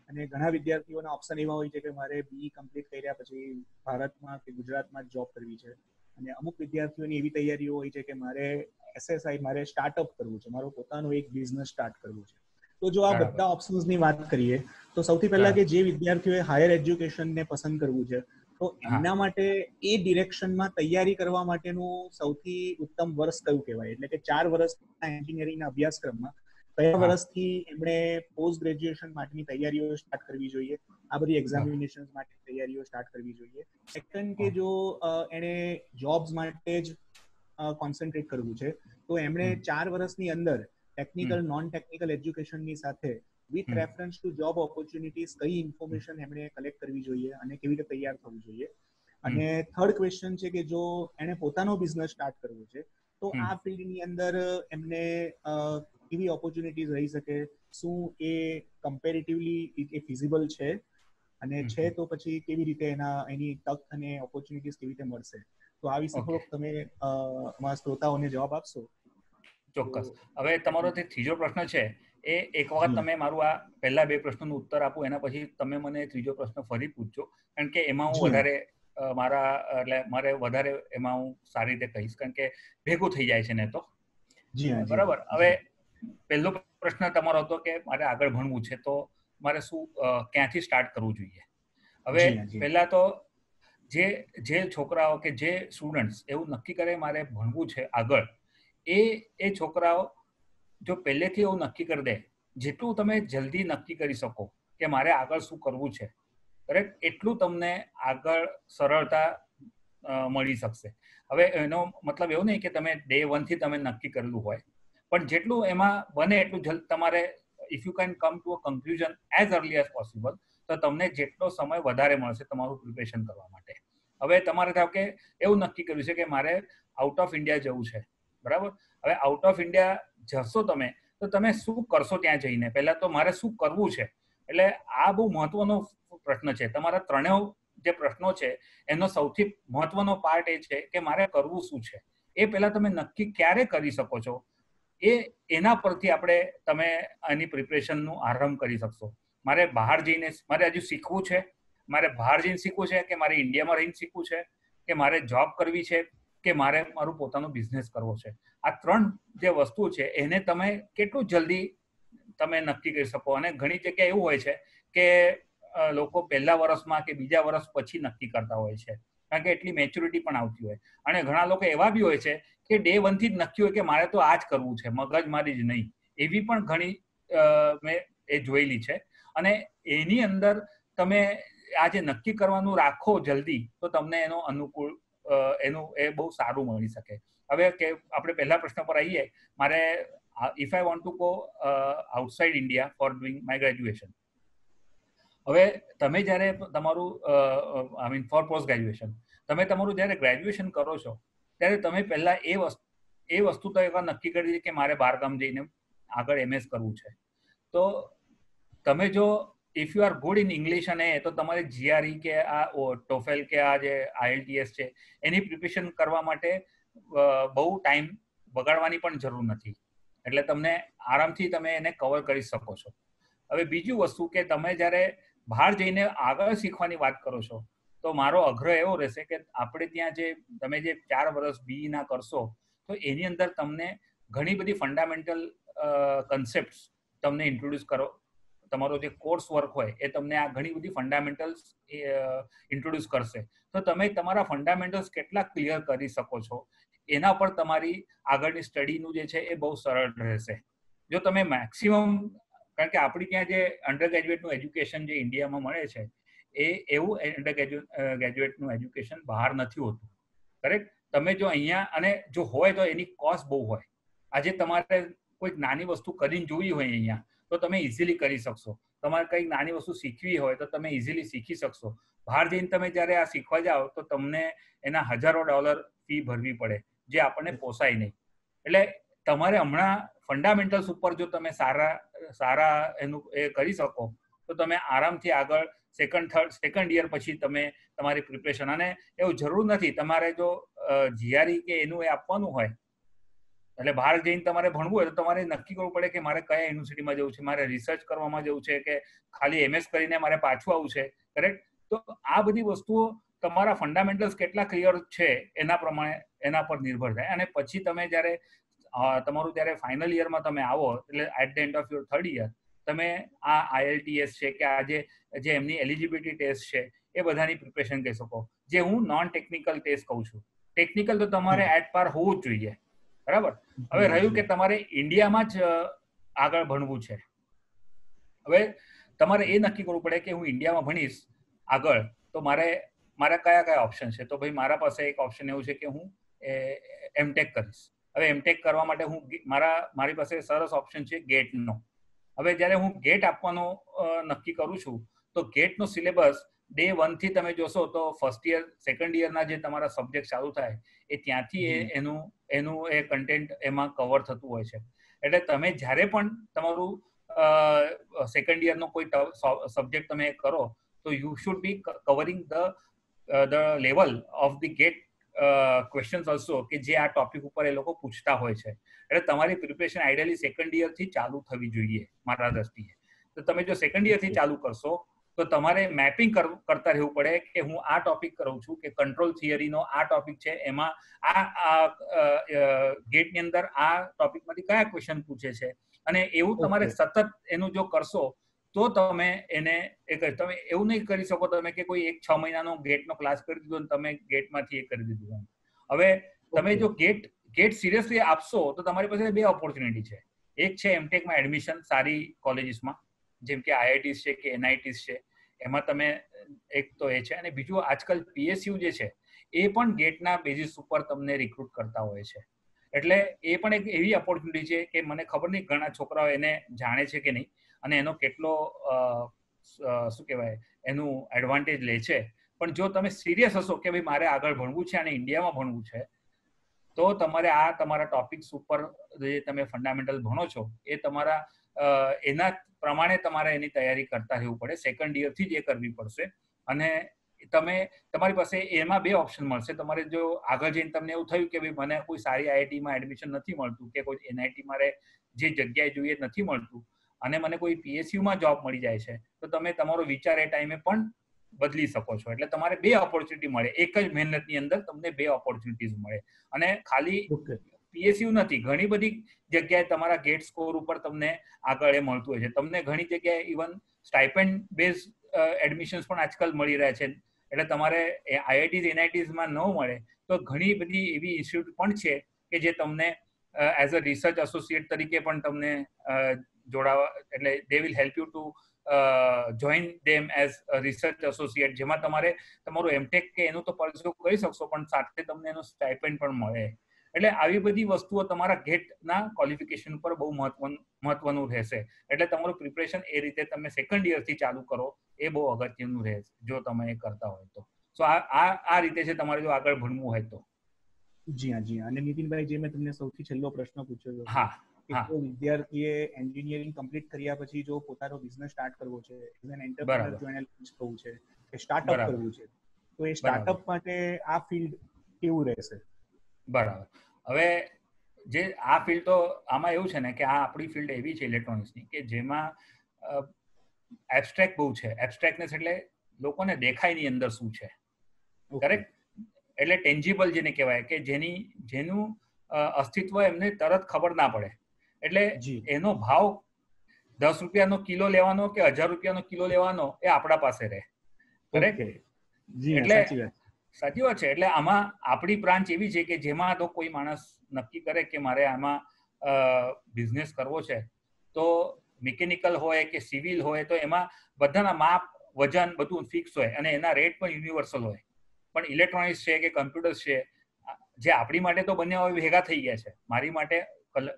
અને ઘણા વિદ્યાર્થીઓના ઓપ્શન એવા હોય છે કે મારે BE કમ્પ્લીટ કર્યા પછી ભારતમાં કે ગુજરાતમાં જોબ કરવી છે. અને અમુક વિદ્યાર્થીઓની એવી તૈયારીઓ હોય છે કે મારે SSI, મારે સ્ટાર્ટઅપ કરવું છે, મારો પોતાનો એક બિઝનેસ સ્ટાર્ટ કરવું છે. તો જો આ બધા ઓપ્શન્સની વાત કરીએ તો સૌથી પહેલા કે જે વિદ્યાર્થીઓએ હાયર એજ્યુકેશનને પસંદ કરવું છે તો એમના માટે એ ડિરેક્શનમાં તૈયારી કરવા માટેનું સૌથી ઉત્તમ વર્ષ કયું કહેવાય? એટલે કે 4 વર્ષના એન્જિનિયરિંગના અભ્યાસક્રમમાં કયા વર્ષથી એમણે પોસ્ટ ગ્રેજ્યુએશન માટેની તૈયારીઓ સ્ટાર્ટ કરવી જોઈએ, આ બધી એક્ઝામિનેશન માટેની તૈયારીઓ સ્ટાર્ટ કરવી જોઈએ? સેકન્ડ, કે જો એણે જોબ્સ માટે જ કોન્સન્ટ્રેટ કરવું છે તો એમણે 4 વર્ષની અંદર ટેકનિકલ, નોન ટેકનિકલ એજ્યુકેશનની સાથે with reference to job opportunities કઈ ઇન્ફોર્મેશન એમણે કલેક્ટ કરવી જોઈએ અને કેવી રીતે તૈયાર થવું જોઈએ? અને થર્ડ ક્વેશ્ચન છે કે જો એણે પોતાનો બિઝનેસ સ્ટાર્ટ કરવો છે તો આ ફિલ્ડની અંદર એમને કેવી ઓપોર્ચ્યુનિટીઝ રહી શકે? શું એ કમ્પેરેટિવલી એ ફિઝિબલ છે? અને છે તો પછી કેવી રીતે એની તક અને ઓપોર્ચ્યુનિટીઝ કેવી રીતે મળશે? તો આ વિશે થોડોક તમે અમારા શ્રોતાઓને જવાબ આપશો? ચોક્કસ. હવે તમારો જે ત્રીજો પ્રશ્ન છે એ એક વખત તમે મારું આ પહેલા 2 પ્રશ્નોનો ઉત્તર આપું એના પછી તમે મને ત્રીજો પ્રશ્ન ફરી પૂછજો, કારણ કે એમાં હું મારે વધારે એમાં હું સારી રીતે કહીશ, કારણ કે ભેગું થઈ જાય છે ને તો. બરાબર. હવે પહેલો પ્રશ્ન તમારો હતો કે મારે આગળ ભણવું છે તો મારે શું ક્યાંથી સ્ટાર્ટ કરવું જોઈએ? હવે પહેલા તો જે છોકરાઓ કે જે સ્ટુડન્ટ્સ એવું નક્કી કરે મારે ભણવું છે આગળ, એ છોકરાઓ જો પહેલેથી એવું નક્કી કરી દે, જેટલું તમે જલ્દી નક્કી કરી શકો કે મારે આગળ શું કરવું છે, કરેક્ટ, એટલું તમને આગળ સરળતા મળી શકશે. હવે એનો મતલબ એવું નહીં કે તમે ડે 1 થી તમે નક્કી કરેલું હોય, પણ જેટલું એમાં બને એટલું જલ્દી તમારે, if you can come to a conclusion as early as possible, તો તમને જેટલો સમય વધારે મળશે તમારું પ્રિપેરેશન કરવા માટે. હવે તમારે ધારો કે એવું નક્કી કર્યું છે કે મારે આઉટ ઓફ ઇન્ડિયા જવું છે, બરાબર. હવે આઉટ ઓફ ઇન્ડિયા જશો તમે તો તમે શું કરશો ત્યાં જઈને? પહેલા તો મારે શું કરવું છે, એટલે આ બહુ મહત્વનો પ્રશ્ન છે. તમારા ત્રણેય જે પ્રશ્નો છે એનો સૌથી મહત્વનો પાર્ટ એ છે કે મારે કરવું શું છે. એ પહેલા તમે નક્કી ક્યારે કરી શકો છો એના પરથી તમે આની પ્રિપરેશનનું આરંભ કરી શકશો. મારે બહાર જઈને મારે હજુ શીખવું છે, મારે બહાર જઈને શીખવું છે, કે મારે ઇન્ડિયામાં રહીને શીખવું છે, કે મારે જોબ કરવી છે, કે મારે મારું પોતાનું બિઝનેસ કરવો છે. આ 3 જે વસ્તુ છે એને તમે કેટલું જલ્દી તમે નક્કી કરી શકો. અને ઘણી જગ્યાએ એવું હોય છે કે લોકો પહેલા વર્ષમાં કે બીજા વર્ષ પછી નક્કી કરતા હોય છે, કારણ કે એટલી મેચ્યોરિટી પણ આવતી હોય. અને ઘણા લોકો એવા બી હોય છે કે ડે 1 થી જ નક્કી હોય કે મારે તો આ જ કરવું છે, મગજમારી જ નહીં. એવી પણ ઘણી મેં એ જોયેલી છે. અને એની અંદર તમે આ જે નક્કી કરવાનું રાખો જલ્દી, તો તમને એનો અનુકૂળ એ બહુ સારું મળી શકે. હવે કે આપણે પહેલા પ્રશ્ન પર આવીએ. મારે if I want to go outside India four doing my graduation. હવે તમે જ્યારે તમારું I mean four post graduation, તમે તમારું જ્યારે ગ્રેજ્યુએશન કરો છો ત્યારે તમે પહેલા એ વસ્તુ તો એવા નક્કી કરી દીધી કે મારે બહારગામ જઈને આગળ MS કરવું છે. તો તમે જો if you are good in English અને તો તમારે GRE કે આ ટોફેલ કે આ જે IELTS છે એની પ્રિપરેશન કરવા માટે બહુ ટાઈમ બગાડવાની પણ જરૂર નથી. એટલે તમને આરામથી તમે એને કવર કરી શકો છો. હવે બીજું વસ્તુ કે તમે જ્યારે બહાર જઈને આગળ શીખવાની વાત કરો છો, તો મારો આગ્રહ એવો રહેશે કે આપણે ત્યાં તમે જે 4 વર્ષ BE ના કરશો, તો એની અંદર તમને ઘણી બધી ફંડામેન્ટલ કન્સેપ્ટ્સ તમને ઇન્ટ્રોડ્યુસ કરો. તમારો જે કોર્સ વર્ક હોય એ તમને આ ઘણી બધી ફંડામેન્ટલ્સ ઇન્ટ્રોડ્યુસ કરશે. તો તમે તમારા ફંડામેન્ટલ્સ કેટલા ક્લિયર કરી શકો છો એના પર તમારી આગળની સ્ટડીનું જે છે એ બહુ સરળ રહેશે. જો તમે મેક્સિમમ, કારણ કે આપણી ત્યાં જે અંડર ગ્રેજ્યુએટનું એજ્યુકેશન જે ઇન્ડિયામાં મળે છે એ એવું અંડર ગ્રેજ્યુએટનું એજ્યુકેશન બહાર નથી હોતું. કરેક્ટ? તમે જો અહીંયા, અને જો હોય તો એની કોસ્ટ બહુ હોય. આજે તમારે કોઈક નાની વસ્તુ કરીને જોવી હોય અહીંયા, તો તમે ઇઝીલી કરી શકશો. તમારે કંઈક નાની વસ્તુ શીખવી હોય તો તમે ઇઝીલી શીખી શકશો. બહાર જઈને તમે જ્યારે આ શીખવા જાઓ તો તમને એના $1000 ફી ભરવી પડે, જે આપણને પોસાય નહીં. એટલે તમારે હમણાં ફંડામેન્ટલ્સ ઉપર જો તમે સારા એનું એ કરી શકો, તો તમે આરામથી આગળ સેકન્ડ યર પછી તમે તમારી પ્રિપરેશન, અને એવું જરૂર નથી તમારે જો GRE કે એનું એ આપવાનું હોય, એટલે બહાર જઈને તમારે ભણવું હોય તો તમારે નક્કી કરવું પડે કે મારે કયા યુનિવર્સિટીમાં જવું છે, મારે રિસર્ચ કરવામાં જવું છે, કે ખાલી MS કરીને મારે પાછું આવવું છે. કરેક્ટ? તો આ બધી વસ્તુઓ તમારા ફંડામેન્ટલ્સ કેટલા ક્લિયર છે એના પ્રમાણે એના પર નિર્ભર થાય. અને પછી તમે જ્યારે તમારું જ્યારે ફાઇનલ યરમાં તમે આવો, એટલે at the end of your 3rd year, તમે આ IELTS છે કે આ જે એમની એલિજિબિલિટી ટેસ્ટ છે એ બધાની પ્રિપરેશન કરી શકો. જે હું નોન ટેકનિકલ ટેસ્ટ કહું છું. ટેકનિકલ તો તમારે એટ પાર હોવું જ જોઈએ. બરાબર? હવે રહ્યું કે તમારે ઇન્ડિયામાં જ આગળ ભણવું છે. હવે તમારે એ નક્કી કરવું પડે કે હું ઇન્ડિયામાં ભણીશ આગળ, તો મારા કયા ઓપ્શન છે. તો ભાઈ મારા પાસે એક ઓપ્શન એવું છે કે હું MTech કરીશ. હવે MTech કરવા માટે મારી પાસે સરસ ઓપ્શન છે ગેટનો. હવે જ્યારે હું ગેટ આપવાનું નક્કી કરું છું, તો ગેટનો સિલેબસ ડે 1 થી તમે જોશો તો ફર્સ્ટ યર, સેકન્ડ યરના જે તમારા સબ્જેક્ટ ચાલુ થાય એ ત્યાંથી એનું એ કન્ટેન્ટ એમાં કવર થતું હોય છે. એટલે તમે જ્યારે પણ તમારું સેકન્ડ યરનો કોઈ સબ્જેક્ટ તમે કરો, તો you should be covering the level of the GATE questions also, કે જે આ ટોપિક ઉપર એ લોકો પૂછતા હોય છે. એટલે તમારી પ્રિપરેશન આઈડિયલી સેકન્ડ યરથી ચાલુ થવી જોઈએ મારા દ્રષ્ટિએ. તો તમે જો સેકન્ડ યરથી ચાલુ કરશો તો તમારે મેપિંગ કરતા રહેવું પડે કે હું આ ટોપિક કરું છું, કે કંટ્રોલ થિયરીનો આ ટોપિક છે, એમાં આ ગેટની અંદર આ ટોપિકમાંથી કયા ક્વેશ્ચન પૂછે છે. અને એવું તમારે સતત એનું જો કરશો તો તમે તમે એવું નહીં કરી શકો તમે કે કોઈ 6 મહિનાનો ગેટનો ક્લાસ કરી દીધો અને તમે ગેટમાંથી એ કરી દીધું. હવે તમે જો ગેટ સિરિયસલી આપશો તો તમારી પાસે 2 ઓપોર્ચ્યુનિટી છે. એક છે MTechમાં એડમિશન સારી કોલેજીસમાં, જેમ કે IITs છે કે NITs છે, એમાં તમે એક તો એ છે. અને બીજું, આજકાલ PSU જે છે એ પણ ગેટના બેઝિસ ઉપર તમને રિક્રુટ કરતા હોય છે. એટલે એ પણ એક એવી ઓપોર્ચ્યુનિટી છે કે મને ખબર નહીં ઘણા છોકરાઓ એને જાણે છે કે નહીં, અને એનો કેટલો શું કહેવાય એનું એડવાન્ટેજ લે છે. પણ જો તમે સિરિયસ હશો કે ભાઈ મારે આગળ ભણવું છે અને ઇન્ડિયામાં ભણવું છે, તો તમારે તમારા ટોપિક્સ ઉપર જે તમે ફંડામેન્ટલ ભણો છો એ એના પ્રમાણે તમારે એની તૈયારી કરતા રહેવું પડે. સેકન્ડ યરથી જ એ કરવી પડશે. અને તમારી પાસે એમાં 2 ઓપ્શન મળશે. તમારે જો આગળ જઈને તમને એવું થયું કે ભાઈ મને કોઈ સારી આઈઆઈટીમાં એડમિશન નથી મળતું કે કોઈ એનઆઈટી મારે જે જગ્યાએ જોઈએ નથી મળતું અને મને કોઈ પીએસયુમાં જોબ મળી જાય છે, તો તમે તમારો વિચાર એ ટાઈમે પણ બદલી શકો છો. એટલે તમારે 2 ઓપોર્ચ્યુનિટી મળે. એક જ મહેનતની અંદર તમને 2 ઓપોર્ચ્યુનિટીઝ મળે. અને ખાલી પીએસયુ નથી, ઘણી બધી જગ્યાએ તમારા ગેટ સ્કોર ઉપર તમને આગળ એ મળતું હોય છે. તમને ઘણી જગ્યાએ ઇવન સ્ટાઇપેન્ડ બેઝ એડમિશન્સ પણ આજકાલ મળી રહ્યા છે. એટલે તમારે આઈઆઈટીઝ એનઆઈટીઝમાં ન મળે તો ઘણી બધી એવી ઇન્સ્ટિટ્યૂટ પણ છે કે જે તમને એઝ અ રિસર્ચ એસોસિએટ તરીકે પણ તમને જોડાવા, એટલે they will help you to join them as research associate, જેમાં તમારે તમારું એમટેક કે એનું તો પરસ્યુ કરી શકશો પણ સાથે તમને એનું સ્ટાઇપેન્ડ પણ મળે. એટલે આવી બધી વસ્તુઓ તમારા ગેટના ક્વોલિફિકેશન પર બહુ મહત્વનું રહેશે. એટલે તમારું પ્રિપરેશન એ રીતે તમે સેકન્ડ યરથી ચાલુ કરો એ બહુ અગત્યનું રહે જો તમે એ કરતા હોય તો. સો આ રીતે છે તમારે જો આગળ ભણવું હોય તો. જી હા, જી હા. અને નીતિનભાઈ, જે મેં તમને સૌથી છેલ્લો પ્રશ્ન પૂછ્યો હતો, હા, જો વિદ્યાર્થીએ એન્જિનિયરિંગ કમ્પ્લીટ કર્યા પછી જો પોતાનો બિઝનેસ સ્ટાર્ટ કરવો છે, એઝ એન એન્ટરપ્રેન્યોર જો એને લોન્ચ કરવું છે કે સ્ટાર્ટઅપ કરવું છે, તો એ સ્ટાર્ટઅપ માટે આ ફિલ્ડ કેવું રહેશે? બરાબર. હવે જે આ ફિલ્ડ તો આમાં એવું છે ને કે આ આપણી ફિલ્ડ એવી છે ઇલેક્ટ્રોનિક્સની કે જેમાં એબ્સ્ટ્રેક્ટ બહુ છે. એબ્સ્ટ્રેક્ટનેસ એટલે લોકોને દેખાય ની અંદર શું છે, કરેક્ટ? એટલે ટેન્જિબલ જેને કહેવાય કે જેનું અસ્તિત્વ એમને તરત ખબર ના પડે. એટલે એનો ભાવ 10 રૂપિયાનો કિલો લેવાનો કે 1000 રૂપિયાનો કિલો લેવાનો એ આપણા પાસે રહે, કરેક્ટ? એટલે સાચી વાત છે. એટલે આમાં આપણી બ્રાન્ચ એવી છે કે જેમાં તો કોઈ માણસ નક્કી કરે કે મારે આમાં બિઝનેસ કરવો છે, તો મિકેનિકલ હોય કે સિવિલ હોય તો એમાં બધાના માપ, વજન બધું ફિક્સ હોય અને એના રેટ પણ યુનિવર્સલ હોય. પણ ઇલેક્ટ્રોનિક્સ છે કે કમ્પ્યુટર્સ છે, જે આપણી માટે તો બંને હવે ભેગા થઈ ગયા છે. મારી માટે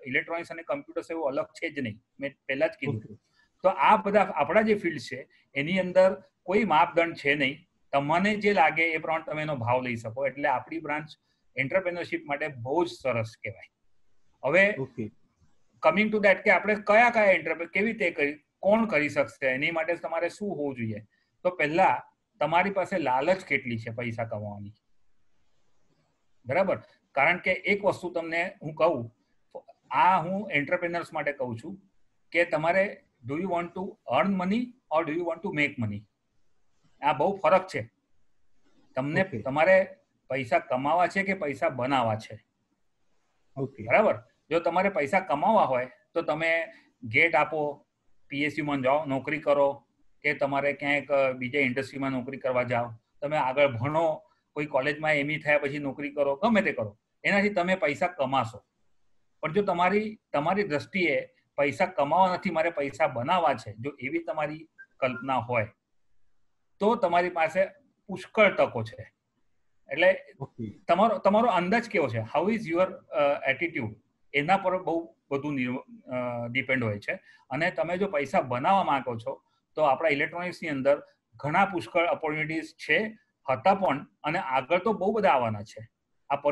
ઇલેક્ટ્રોનિક્સ અને કમ્પ્યુટર્સ એવું અલગ છે જ નહીં, મેં પહેલા જ કીધું. તો આ બધા આપણા જે ફિલ્ડ છે એની અંદર કોઈ માપદંડ છે નહીં. તમને જે લાગે એ પ્રમાણે તમે એનો ભાવ લઈ શકો. એટલે આપણી બ્રાન્ચ એન્ટરપ્રેન્યોરશિપ માટે બહુ જ સરસ કહેવાય. હવે કમિંગ ટુ દેટ કે આપણે કયા એન્ટરપ્રેન્યોર કેવી રીતે કોણ કરી શકશે, એની માટે તમારે શું હોવું જોઈએ? તો પહેલા તમારી પાસે લાલચ કેટલી છે પૈસા કમાવાની, બરાબર? કારણ કે એક વસ્તુ તમને હું કહું, હું એન્ટરપ્રેન્યોર્સ માટે કહું છું કે તમારે do you want to earn money or do you want to make money? આ બહુ ફરક છે. તમને તમારે પૈસા કમાવા છે કે પૈસા બનાવવા છે, બરાબર? જો તમારે પૈસા કમાવા હોય તો તમે ગેટ આપો, પીએસયુમાં જાઓ, નોકરી કરો, કે તમારે ક્યાંક બીજા ઇન્ડસ્ટ્રીમાં નોકરી કરવા જાઓ, તમે આગળ ભણો, કોઈ કોલેજમાં એમઈ થયા પછી નોકરી કરો, ગમે તે કરો, એનાથી તમે પૈસા કમાશો. પણ જો તમારી દ્રષ્ટિએ પૈસા કમાવા નથી, મારે પૈસા બનાવવા છે, જો એવી તમારી કલ્પના હોય તો તમારી પાસે પુષ્કળ તકો છે. એટલે તમારો અંદાજ કેવો છે, હાઉ ઇઝ યુઅર એટીટ્યુડ, એના પર બહુ બધું ડિપેન્ડ હોય છે. અને તમે જો પૈસા બનાવવા માંગો છો તો આપણા ઇલેક્ટ્રોનિક્સની અંદર ઘણા પુષ્કળ ઓપોર્ચ્યુનિટીઝ છે, હતા પણ, અને આગળ તો બહુ બધા આવવાના છે આ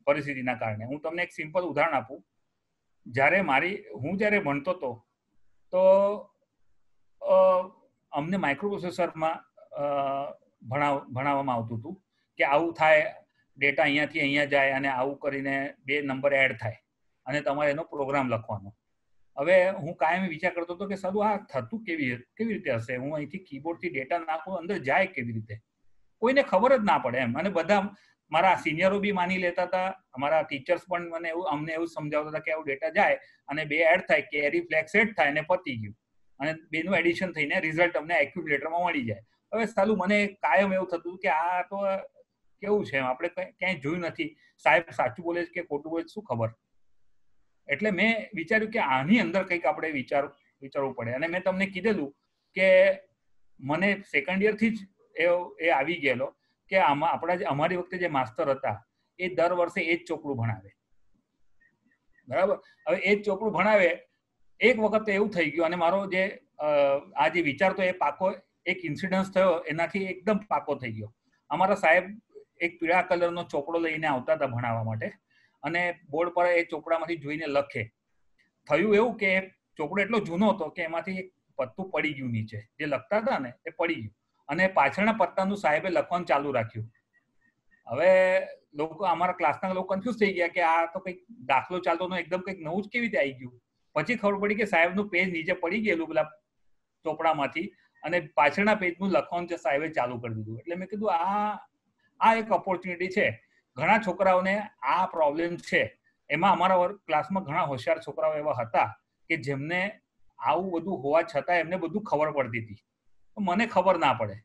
પરિસ્થિતિના કારણે. હું તમને એક સિમ્પલ ઉદાહરણ આપું. હું જ્યારે ભણતો હતો તો અમને માઇક્રોપ્રોસેસરમાં ભણાવવામાં આવતું હતું કે આવું થાય, ડેટા અહીંયાથી અહીંયા જાય અને આવું કરીને 2 નંબર એડ થાય અને તમારે એનો પ્રોગ્રામ લખવાનો. હવે હું કાયમી વિચાર કરતો હતો કે સારું આ થતું કેવી રીતે હશે, હું અહીંથી કીબોર્ડથી ડેટા નાખું, અંદર જાય કેવી રીતે, કોઈને ખબર જ ના પડે એમ. અને બધા મારા સિનિયરો બી માની લેતા હતા, અમારા ટીચર્સ પણ અમને એવું સમજાવતા હતા કે આવું ડેટા જાય અને 2 એડ થાય, કેરી ફ્લેગ સેટ થાય અને પતી ગયું, અને 2નું એડિશન થઈને રિઝલ્ટ અમને એક્યુમ્યુલેટરમાં મળી જાય. હવે સાલું મને કાયમ એવું થતું કે આ તો કેવું છે, આપણે ક્યાંય જોયું નથી, સાહેબ સાચું બોલે છે કે ખોટું બોલે છે શું ખબર. એટલે મેં વિચાર્યું કે આની અંદર કંઈક આપણે વિચારવું પડે. અને મેં તમને કીધેલું કે મને સેકન્ડ યરથી જ એ આવી ગયેલો કે અમારી વખતે જે માસ્ટર હતા એ દર વર્ષે એ જ ચોપડું ભણાવે, બરાબર? હવે એ જ ચોપડું ભણાવે, એક વખત એવું થઈ ગયું અને મારો જે આ જે વિચાર તો એ પાકો, એક ઇન્સિડન્સ થયો એનાથી એકદમ પાકો થઈ ગયો. અમારા સાહેબ એક પીળા કલરનો ચોપડો લઈને આવતા હતા ભણાવવા માટે, અને બોર્ડ પર એ ચોપડામાંથી જોઈને લખે. થયું એવું કે ચોપડો એટલો જૂનો હતો કે એમાંથી એક પત્તું પડી ગયું નીચે, જે લખતા હતા ને એ પડી ગયું. અને પાછળના પત્તાનું સાહેબે લખવાનું ચાલુ રાખ્યું. હવે લોકો અમારા ક્લાસના લોકો કન્ફ્યુઝ થઈ ગયા કે આ તો કંઈક દાખલો ચાલતો એકદમ કંઈક નવું જ કેવી રીતે આવી ગયું. પછી ખબર પડી કે સાહેબનું પેજ નીચે પડી ગયેલું પેલા ચોપડામાંથી અને પાછળના પેજનું લખવાનું છે સાહેબે ચાલુ કરી દીધું. એટલે મેં કીધું આ એક ઓપોર્ચ્યુનિટી છે. ઘણા છોકરાઓને આ પ્રોબ્લેમ છે. એમાં અમારા ક્લાસમાં ઘણા હોશિયાર છોકરાઓ એવા હતા કે જેમને આવું બધું હોવા છતાં એમને બધું ખબર પડતી હતી, મને ખબર ના પડે.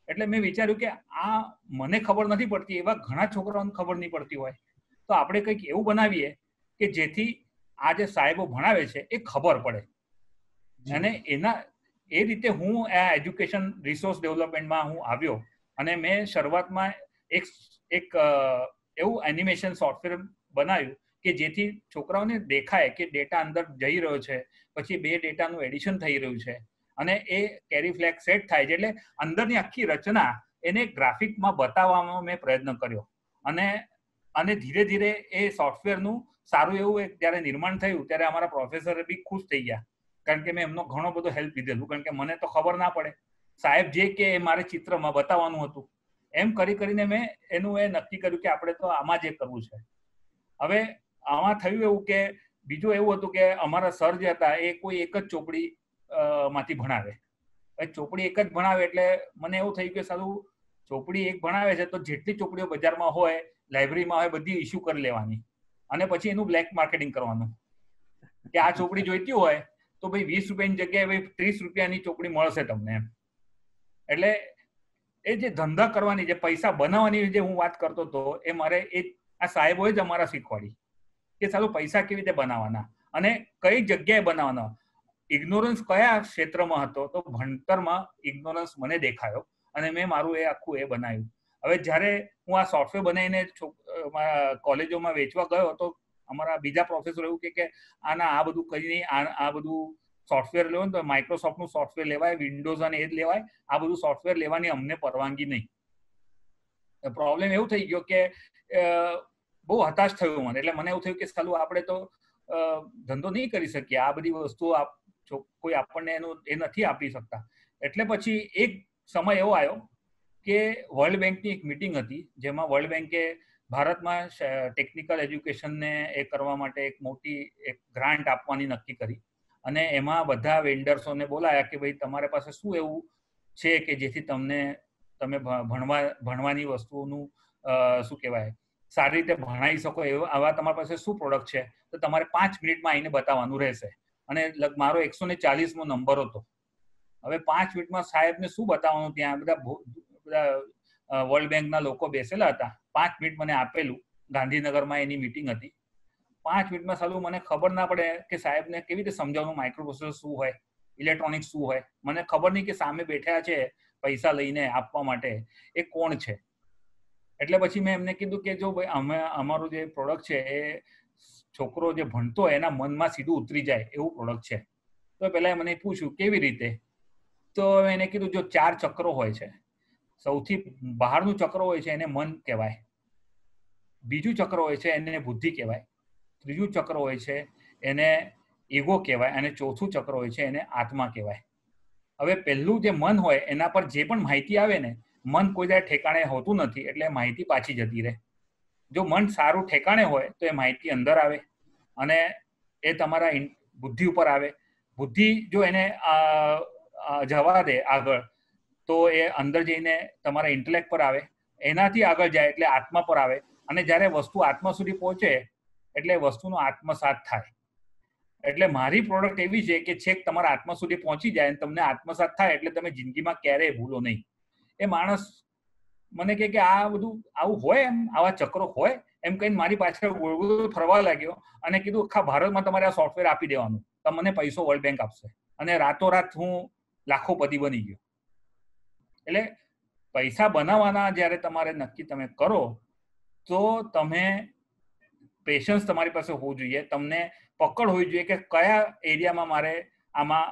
એટલે મેં વિચાર્યું કે આ મને ખબર નથી પડતી, એવા ઘણા છોકરાઓને ખબર નહીં પડતી હોય, તો આપણે કંઈક એવું બનાવીએ કે જેથી આ જે સાહેબો ભણાવે છે એ ખબર પડે. અને એ રીતે હું આ એજ્યુકેશન રિસોર્સ ડેવલપમેન્ટમાં હું આવ્યો અને મેં શરૂઆતમાં એક એવું એનિમેશન સોફ્ટવેર બનાવ્યું કે જેથી છોકરાઓને દેખાય કે ડેટા અંદર જઈ રહ્યો છે, પછી 2 ડેટાનું એડિશન થઈ રહ્યું છે અને એ કેરી ફ્લેગ સેટ થાય છે. એટલે અંદરની આખી રચના એને ગ્રાફિકમાં બતાવવાનો મેં પ્રયત્ન કર્યો અને ધીરે ધીરે એ સોફ્ટવેરનું સારું એવું જ્યારે નિર્માણ થયું ત્યારે અમારા પ્રોફેસર બી ખુશ થઈ ગયા, કારણ કે મેં એમનો ઘણો બધો હેલ્પ લીધેલું, કારણ કે મને તો ખબર ના પડે, સાહેબ જે કે મારે ચિત્રમાં બતાવવાનું હતું. એમ કરીને મેં એનું એ નક્કી કર્યું કે આપણે તો આમાં જ કરવું છે. હવે આમાં થયું એવું કે બીજું એવું હતું કે અમારા સર જે હતા એ કોઈ એક જ ચોપડી માંથી ભણાવે. ચોપડી એક જ ભણાવે એટલે મને એવું થયું કે સારું ચોપડી એક ભણાવે છે તો જેટલી ચોપડીઓ બજારમાં હોય, લાઇબ્રેરીમાં હોય, બધી ઇસ્યુ કરી લેવાની અને પછી એનું બ્લેક માર્કેટિંગ કરવાનું કે આ ચોપડી જોઈતી હોય તો ભાઈ 20 રૂપિયાની જગ્યાએ 30 રૂપિયાની ચોપડી મળશે તમને એમ. એટલે એ જે ધંધા કરવાની, જે પૈસા બનાવવાની જે હું વાત કરતો હતો એ મારે આ સાહેબોએ જ અમારા શીખવાડી કે સારું પૈસા કેવી રીતે બનાવવાના અને કઈ જગ્યાએ બનાવવાના. ઇગ્નોરન્સ કયા ક્ષેત્રમાં હતો તો ભણતરમાં ઇગ્નોરન્સ મને દેખાયો અને મેં મારું એ આખું એ બનાવ્યું. હવે જ્યારે હું આ સોફ્ટવેર બનાવીને કોલેજોમાં વેચવા ગયો તો અમારા બીજા પ્રોફેસર એવું કે આ બધું કરી નહીં, આ બધું સોફ્ટવેર લેવો ને તો માઇક્રોસોફ્ટનું સોફ્ટવેર લેવાય, વિન્ડોઝ અને એ જ લેવાય, આ બધું સોફ્ટવેર લેવાની અમને પરવાનગી નહીં. પ્રોબ્લેમ એવું થઈ ગયો કે બહુ હતાશ થયું મને. એટલે મને એવું થયું કે ચાલો આપણે તો ધંધો નહીં કરી શકીએ, આ બધી વસ્તુઓ કોઈ આપણને એનું એ નથી આપી શકતા. એટલે પછી એક સમય એવો આવ્યો કે વર્લ્ડ બેંકની એક મિટિંગ હતી જેમાં વર્લ્ડ બેંકે ભારતમાં ટેકનિકલ એજ્યુકેશનને એ કરવા માટે એક મોટી એક ગ્રાન્ટ આપવાની નક્કી કરી અને એમાં બધા વેન્ડર્સોને બોલાયા કે ભાઈ તમારી પાસે શું એવું છે કે જેથી તમે ભણવાની વસ્તુઓનું શું કહેવાય સારી રીતે ભણાવી શકો, આવા તમારી પાસે શું પ્રોડક્ટ છે, તો તમારે 5 મિનિટમાં આવીને બતાવવાનું રહેશે. અને મારો 140મો નંબર હતો. હવે 5 મિનિટમાં સાહેબને શું બતાવવાનું, ત્યાં બધા વર્લ્ડ બેંકના લોકો બેસેલા હતા. 5 મિનિટ મને આપેલું, ગાંધીનગરમાં એની મિટિંગ હતી. 5 મિનિટમાં સાલું મને ખબર ના પડે કે સાહેબને કેવી રીતે સમજાવવાનું માઇક્રોપ્રોસેસર શું હોય, ઇલેક્ટ્રોનિક્સ શું હોય. મને ખબર નહીં કે સામે બેઠા છે પૈસા લઈને આપવા માટે એ કોણ છે. એટલે પછી મેં એમને કીધું કે જો ભાઈ અમારું જે પ્રોડક્ટ છે એ છોકરો જે ભણતો હોય એના મનમાં સીધું ઉતરી જાય એવું પ્રોડક્ટ છે. તો પહેલા મને પૂછ્યું કેવી રીતે, તો એને કીધું જો 4 ચક્રો હોય છે, સૌથી બહારનું ચક્ર હોય છે એને મન કહેવાય, બીજું ચક્ર હોય છે એને બુદ્ધિ કહેવાય, ત્રીજું ચક્ર હોય છે એને ઈગો કહેવાય અને ચોથું ચક્ર હોય છે એને આત્મા કહેવાય. હવે પહેલું જે મન હોય એના પર જે પણ માહિતી આવે ને, મન કોઈ જાય ઠેકાણે હોતું નથી, એટલે માહિતી પાછી જતી રહે. જો મન સારું ઠેકાણે હોય તો એ માહિતી અંદર આવે અને એ તમારા બુદ્ધિ ઉપર આવે. બુદ્ધિ જો એને જવા દે આગળ તો એ અંદર જઈને તમારા ઇન્ટેલેક્ટ પર આવે, એનાથી આગળ જાય એટલે આત્મા પર આવે અને જ્યારે વસ્તુ આત્મા સુધી પહોંચે એટલે વસ્તુનો આત્મસાત થાય. એટલે મારી પ્રોડક્ટ એવી છે કે છેક તમારા આત્મા સુધી પહોંચી જાય અને તમને આત્મસાત થાય એટલે તમે જિંદગીમાં ક્યારેય ભૂલો નહીં. એ માણસ મને કે આ બધું આવું હોય, એમ આવા ચક્રો હોય એમ કહીને મારી પાછળ ગોળ ફરવા લાગ્યો અને કીધું આખા ભારતમાં તમારે આ સોફ્ટવેર આપી દેવાનું, તમને પૈસો વર્લ્ડ બેંક આપશે. અને રાતોરાત હું લાખોપતિ બની ગયો. એટલે પૈસા બનાવવાના જ્યારે તમારે નક્કી તમે કરો તો તમે પેશન્સ તમારી પાસે હોવું જોઈએ, તમને પકડ હોવી જોઈએ કે કયા એરિયામાં મારે આમાં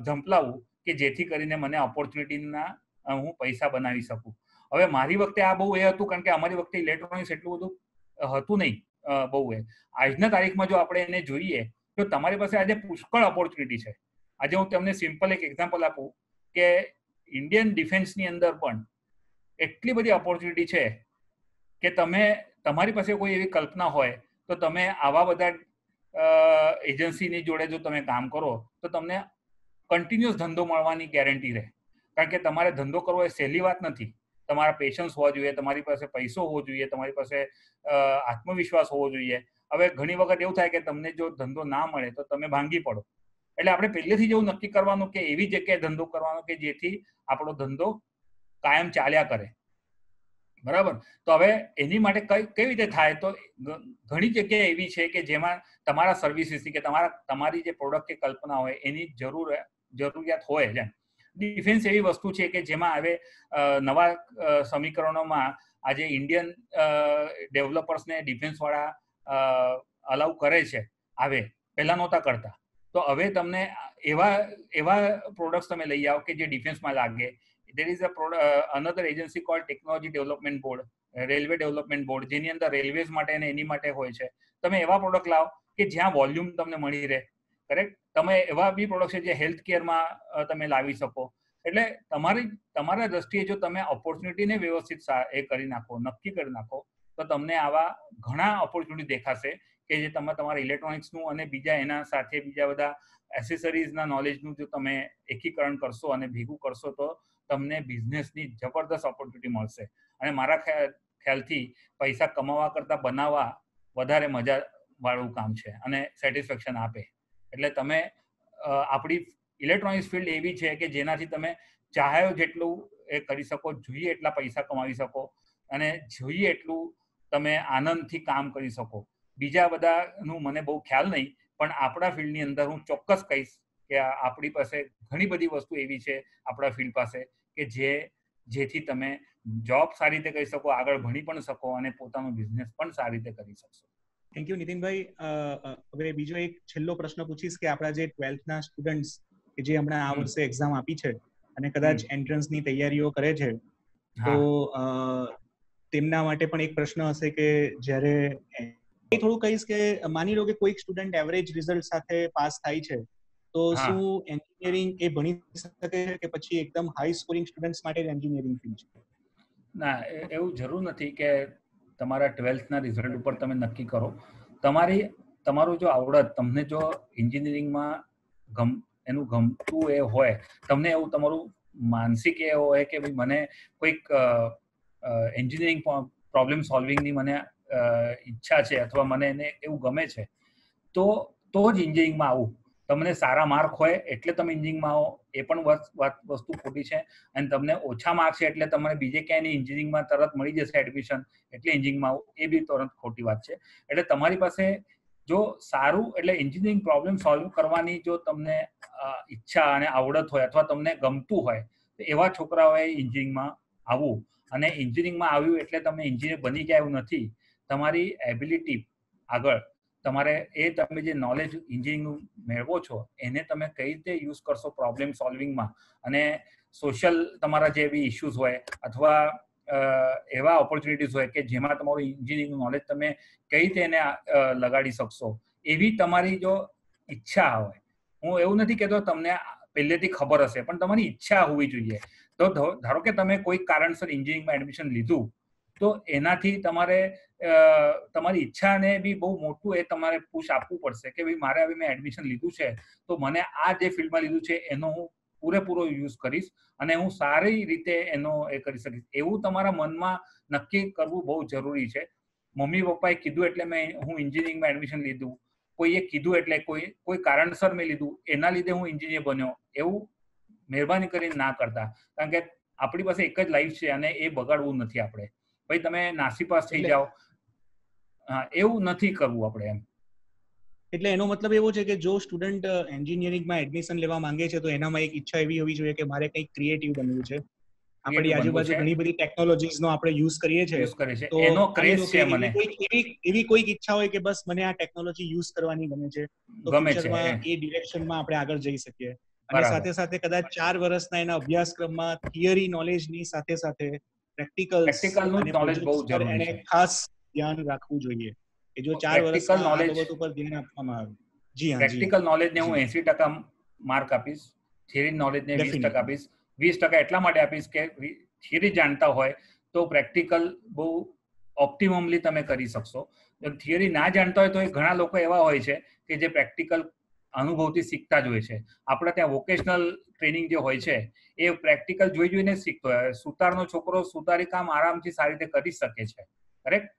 ઝંપલાવવું કે જેથી કરીને મને ઓપોર્ચ્યુનિટીના હું પૈસા બનાવી શકું. હવે મારી વખતે આ બહુ એ હતું કારણ કે અમારી વખતે ઇલેક્ટ્રોનિક્સ એટલું બધું હતું નહીં બહુ એ. આજના તારીખમાં જો આપણે એને જોઈએ તો તમારી પાસે આજે પુષ્કળ ઓપોર્ચ્યુનિટી છે. આજે હું તમને સિમ્પલ એક એક્ઝામ્પલ આપું કે ઇન્ડિયન ડિફેન્સની અંદર પણ એટલી બધી ઓપોર્ચ્યુનિટી છે કે તમારી પાસે કોઈ એવી કલ્પના હોય તો તમે આવા બધા એજન્સીની જોડે જો તમે કામ કરો તો તમને કન્ટિન્યુઅસ ધંધો મળવાની ગેરંટી રહે. કારણ કે તમારે ધંધો કરવો એ સહેલી વાત નથી. તમારા પેશન્સ હોવા જોઈએ, તમારી પાસે પૈસો હોવો જોઈએ, તમારી પાસે આત્મવિશ્વાસ હોવો જોઈએ. હવે ઘણી વખત એવું થાય કે તમને જો ધંધો ના મળે તો તમે ભાંગી પડો. એટલે આપણે પહેલેથી જ એવું નક્કી કરવાનું કે એવી જગ્યાએ ધંધો કરવાનો કે જેથી આપણો ધંધો કાયમ ચાલ્યા કરે. બરાબર? તો હવે એની માટે કેવી રીતે થાય? તો ઘણી જગ્યા એવી છે કે જેમાં તમારા સર્વિસીસની કે તમારી જે પ્રોડક્ટ કે કલ્પના હોય એની જરૂરિયાત હોય. જેમ ડિફેન્સ એવી વસ્તુ છે કે જેમાં હવે નવા સમીકરણોમાં આજે ઇન્ડિયન ડેવલપર્સને ડિફેન્સવાળા અલાઉ કરે છે. પહેલા નહોતા કરતા. તો હવે તમને એવા પ્રોડક્ટ્સ તમે લઈ આવો કે જે ડિફેન્સમાં લાગે. there is another agency called Technology Development Board, Railway Development Board, જેની અંદર રેલવેઝ માટે અને એની માટે હોય છે. તમે એવા પ્રોડક્ટ લાવો કે જ્યાં વોલ્યુમ તમને મળી રહે. કરેક્ટ? તમે એવા બી પ્રોડક્ટ છે જે હેલ્થ કેરમાં તમે લાવી શકો. એટલે તમારા દ્રષ્ટિએ જો તમે ઓપોર્ચ્યુનિટીને વ્યવસ્થિત એ કરી નાખો, નક્કી કરી નાખો, તો તમને આવા ઘણા ઓપોર્ચ્યુનિટી દેખાશે કે જે તમે તમારા ઇલેક્ટ્રોનિક્સનું અને બીજા એના સાથે બીજા બધા એસેસરીઝના નોલેજનું જો તમે એકીકરણ કરશો અને ભેગું કરશો તો તમને બિઝનેસની જબરદસ્ત ઓપોર્ચ્યુનિટી મળશે. અને મારા ખ્યાલથી પૈસા કમાવા કરતાં બનાવવા વધારે મજાવાળું કામ છે અને સેટિસ્ફેક્શન આપે. એટલે તમે આપણી ઇલેક્ટ્રોનિક્સ ફિલ્ડ એવી છે કે જેનાથી તમે ચાહ્યો જેટલું એ કરી શકો, જોઈએ એટલા પૈસા કમાવી શકો અને જોઈએ એટલું તમે આનંદથી કામ કરી શકો. બીજા બધાનું મને બહુ ખ્યાલ નહીં, પણ આપણા ફિલ્ડની અંદર હું ચોક્કસ કહીશ કે આપણી પાસે ઘણી બધી વસ્તુ એવી છે આપણા ફિલ્ડ પાસે કે જેથી તમે જોબ સારી રીતે કરી શકો, આગળ ભણી પણ શકો અને પોતાનો બિઝનેસ પણ સારી રીતે કરી શકશો. Thank you Nitinbhai. હવે બીજો એક છેલ્લો પ્રશ્ન પૂછીશ કે આપણા જે 12th ના સ્ટુડન્ટ્સ કે જે હમણાં આ વર્ષે એક્ઝામ આપી છે અને કદાચ એન્ટ્રન્સની તૈયારીઓ કરે છે, તો તેમના માટે પણ એક પ્રશ્ન હશે કે જ્યારે થોડું કહીશ કે માની લો કે કોઈક સ્ટુડન્ટ એવરેજ રિઝલ્ટ સાથે પાસ થાય છે, તો શું એન્જિનિયરિંગ એ ભણી શકે છે કે પછી એકદમ હાઈ સ્કોરિંગ સ્ટુડન્ટ્સ માટે એન્જિનિયરિંગ ફિલ્ડ છે? ના, એવું જરૂર નથી કે તમારા 12th ના રિઝલ્ટ ઉપર તમે નક્કી કરો. તમારું જો આવડત, તમને જો એન્જિનિયરિંગમાં એનું ગમતું એ હોય, તમને એવું તમારું માનસિક એ હોય કે ભાઈ મને કોઈક એન્જિનિયરિંગ પ્રોબ્લેમ સોલ્વિંગની મને ઈચ્છા છે અથવા મને એને એવું ગમે છે, તો જ એન્જિનિયરિંગમાં આવું. તમને સારા માર્ક હોય એટલે તમે એન્જિનિયરિંગમાં આવો એ પણ વસ્તુ ખોટી છે. અને તમને ઓછા માર્ક છે એટલે તમને બીજે ક્યાંય એન્જિનિયરિંગમાં તરત મળી જશે એડમિશન એટલે એન્જિનિયરિંગમાં આવું એ બી તરત ખોટી વાત છે. એટલે તમારી પાસે જો સારું એટલે એન્જિનિયરિંગ પ્રોબ્લેમ સોલ્વ કરવાની જો તમને ઈચ્છા અને આવડત હોય અથવા તમને ગમતું હોય તો એવા છોકરાઓએ એન્જિનિયરિંગમાં આવવું. અને એન્જિનિયરિંગમાં આવ્યું એટલે તમે એન્જિનિયર બની ગયા એવું નથી. તમારી એબિલિટી આગળ તમે જે નોલેજ એન્જિનિયરિંગનું મેળવો છો એને તમે કઈ રીતે યુઝ કરશો પ્રોબ્લેમ સોલ્વિંગમાં, અને સોશિયલ તમારા જે બી ઇશ્યુઝ હોય અથવા એવા ઓપોર્ચ્યુનિટીઝ હોય કે જેમાં તમારું એન્જિનિયરિંગનું નોલેજ તમે કઈ રીતે એને લગાડી શકશો, એવી તમારી જો ઈચ્છા હોય. હું એવું નથી કહેતો તમને પહેલેથી ખબર હશે, પણ તમારી ઈચ્છા હોવી જોઈએ. તો ધારો કે તમે કોઈ કારણસર એન્જિનિયરિંગમાં એડમિશન લીધું, તો એનાથી તમારી ઈચ્છાને બી બહુ મોટું એ તમારે પુશ આપવું પડશે કે ભાઈ મારે હવે મેં એડમિશન લીધું છે તો મને આ જે ફિલ્ડમાં લીધું છે એનો હું પૂરેપૂરો યુઝ કરીશ અને હું સારી રીતે એનો એ કરી શકીશ. એવું તમારા મનમાં નક્કી કરવું બહુ જરૂરી છે. મમ્મી પપ્પાએ કીધું એટલે હું એન્જિનિયરિંગમાં એડમિશન લીધું, કોઈએ કીધું એટલે કોઈ કારણસર મેં લીધું એના લીધે હું એન્જિનિયર બન્યો, એવું મહેરબાની કરીને ના કરતા. કારણ કે આપણી પાસે એક જ લાઈફ છે અને એ બગાડવું નથી આપણે. ભાઈ તમે નાસીપાસ થઈ જાઓ, એવું નથી કરવું આપણે એમ. એટલે એનો મતલબ એવો છે કે જો સ્ટુડન્ટ એન્જિનિયરિંગમાં એડમિશન લેવા માંગે છે તો એનામાં એક ઈચ્છા એવી હોવી જોઈએ કે મારે કંઈક ક્રિએટિવ બનવું છે. આપણી આજુબાજુ ઘણી બધી ટેકનોલોજીસનો આપણે યુઝ કરીએ છીએ, તો એનો ક્રેઝ છે મને. એવી કોઈક ઈચ્છા હોય કે બસ મને આ ટેકનોલોજી યુઝ કરવાની ગમે છે, તો ફ્યુચરમાં એ ડિરેક્શનમાં આપણે આગળ જઈ શકીએ. અને સાથે સાથે કદાચ 4 વર્ષના એના અભ્યાસક્રમમાં થિયરી નોલેજની સાથે સાથે પ્રેક્ટિકલનું નોલેજ બહુ જરૂરી છે. ખાસ ધ્યાન રાખવું જોઈએ કે જો 4 વર્ષમાં આ બાબત ઉપર ધ્યાન આપવામાં આવે. જી હા, પ્રેક્ટિકલ નોલેજને હું 80% માર્ક આપીશ, થિયરી નોલેજને 20% આપીશ. 20% એટલા માટે આપીશ કે થિયરી જાણતા હોય તો પ્રેક્ટિકલ બહુ ઓપ્ટિમમલી તમે કરી શકશો. થિયરી ના જાણતા હોય તો ઘણા લોકો એવા હોય છે કે જે પ્રેક્ટિકલ અનુભવથી શીખતા જ હોય છે. આપણે ત્યાં વોકેશનલ ટ્રેનિંગ જે હોય છે એ પ્રેક્ટિકલ જોઈને શીખતો હોય. સુતારનો છોકરો સુતારી કામ આરામથી સારી રીતે કરી શકે છે, કરેક્ટ?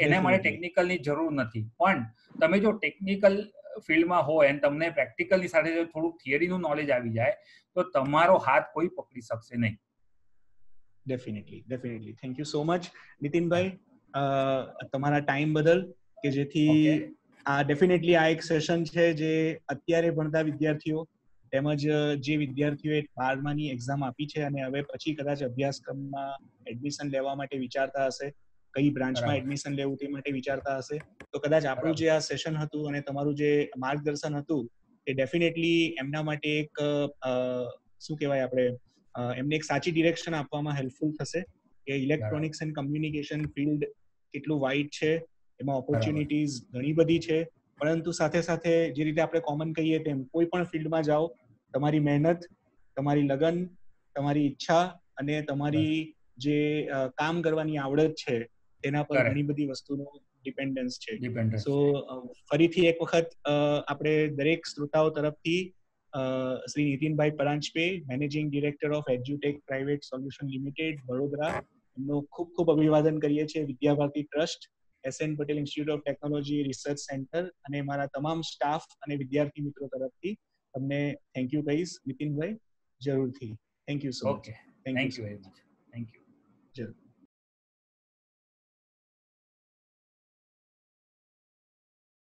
એના માટે ટેકનિકલની જરૂર નથી. પણ તમે જો ટેકનિકલ ફિલ્ડમાં હોય અને તમને પ્રેક્ટિકલની સાથે જો થોડુંક થિયરીનું નોલેજ આવી જાય તો તમારો હાથ કોઈ પકડી શકશે નહીં. Definitely. Thank you so much Nitinbhai, તમારા ટાઈમ બદલ, કે જેથી આ ડેફિનેટલી આ એક સેશન છે જે અત્યારે ભણતા વિદ્યાર્થીઓ તેમજ જે વિદ્યાર્થીઓએ 12માની એક્ઝામ આપી છે અને હવે પછી કદાચ અભ્યાસક્રમમાં એડમિશન લેવા માટે વિચારતા હશે, કઈ બ્રાન્ચમાં એડમિશન લેવું તે માટે વિચારતા હશે, તો કદાચ આપણું જે આ સેશન હતું અને તમારું જે માર્ગદર્શન હતું એ ડેફિનેટલી એમના માટે એક શું કહેવાય, આપણે એમને એક સાચી ડિરેક્શન આપવામાં હેલ્પફુલ થશે કે ઇલેક્ટ્રોનિક્સ એન્ડ કમ્યુનિકેશન ફિલ્ડ કેટલું વાઇડ છે, એમાં ઓપોર્ચ્યુનિટીઝ ઘણી બધી છે, પરંતુ સાથે સાથે જે રીતે આપણે કોમન કહીએ તેમ કોઈ પણ ફિલ્ડમાં જાઓ, તમારી મહેનત, તમારી લગન, તમારી ઈચ્છા અને તમારી જે કામ કરવાની આવડત છે તેના પર ઘણી બધી વસ્તુનું ડિપેન્ડન્સ છે. સો ફરીથી એક વખત આપણે દરેક શ્રોતાઓ તરફથી Shri Nitinbhai Paranjpe, managing director of Edutech private solution limited, Vadodara, એમનું ખૂબ ખૂબ અભિવાદન કરીએ છીએ. Vidyabharati trust, SN Patel institute of technology research centre અને મારા તમામ સ્ટાફ અને વિદ્યાર્થી મિત્રો તરફથી તમને થેન્ક યુ કહીશ નીતિનભાઈ, જરૂરથી. Thank you so much. Thank you very much. Thank you. જરૂર.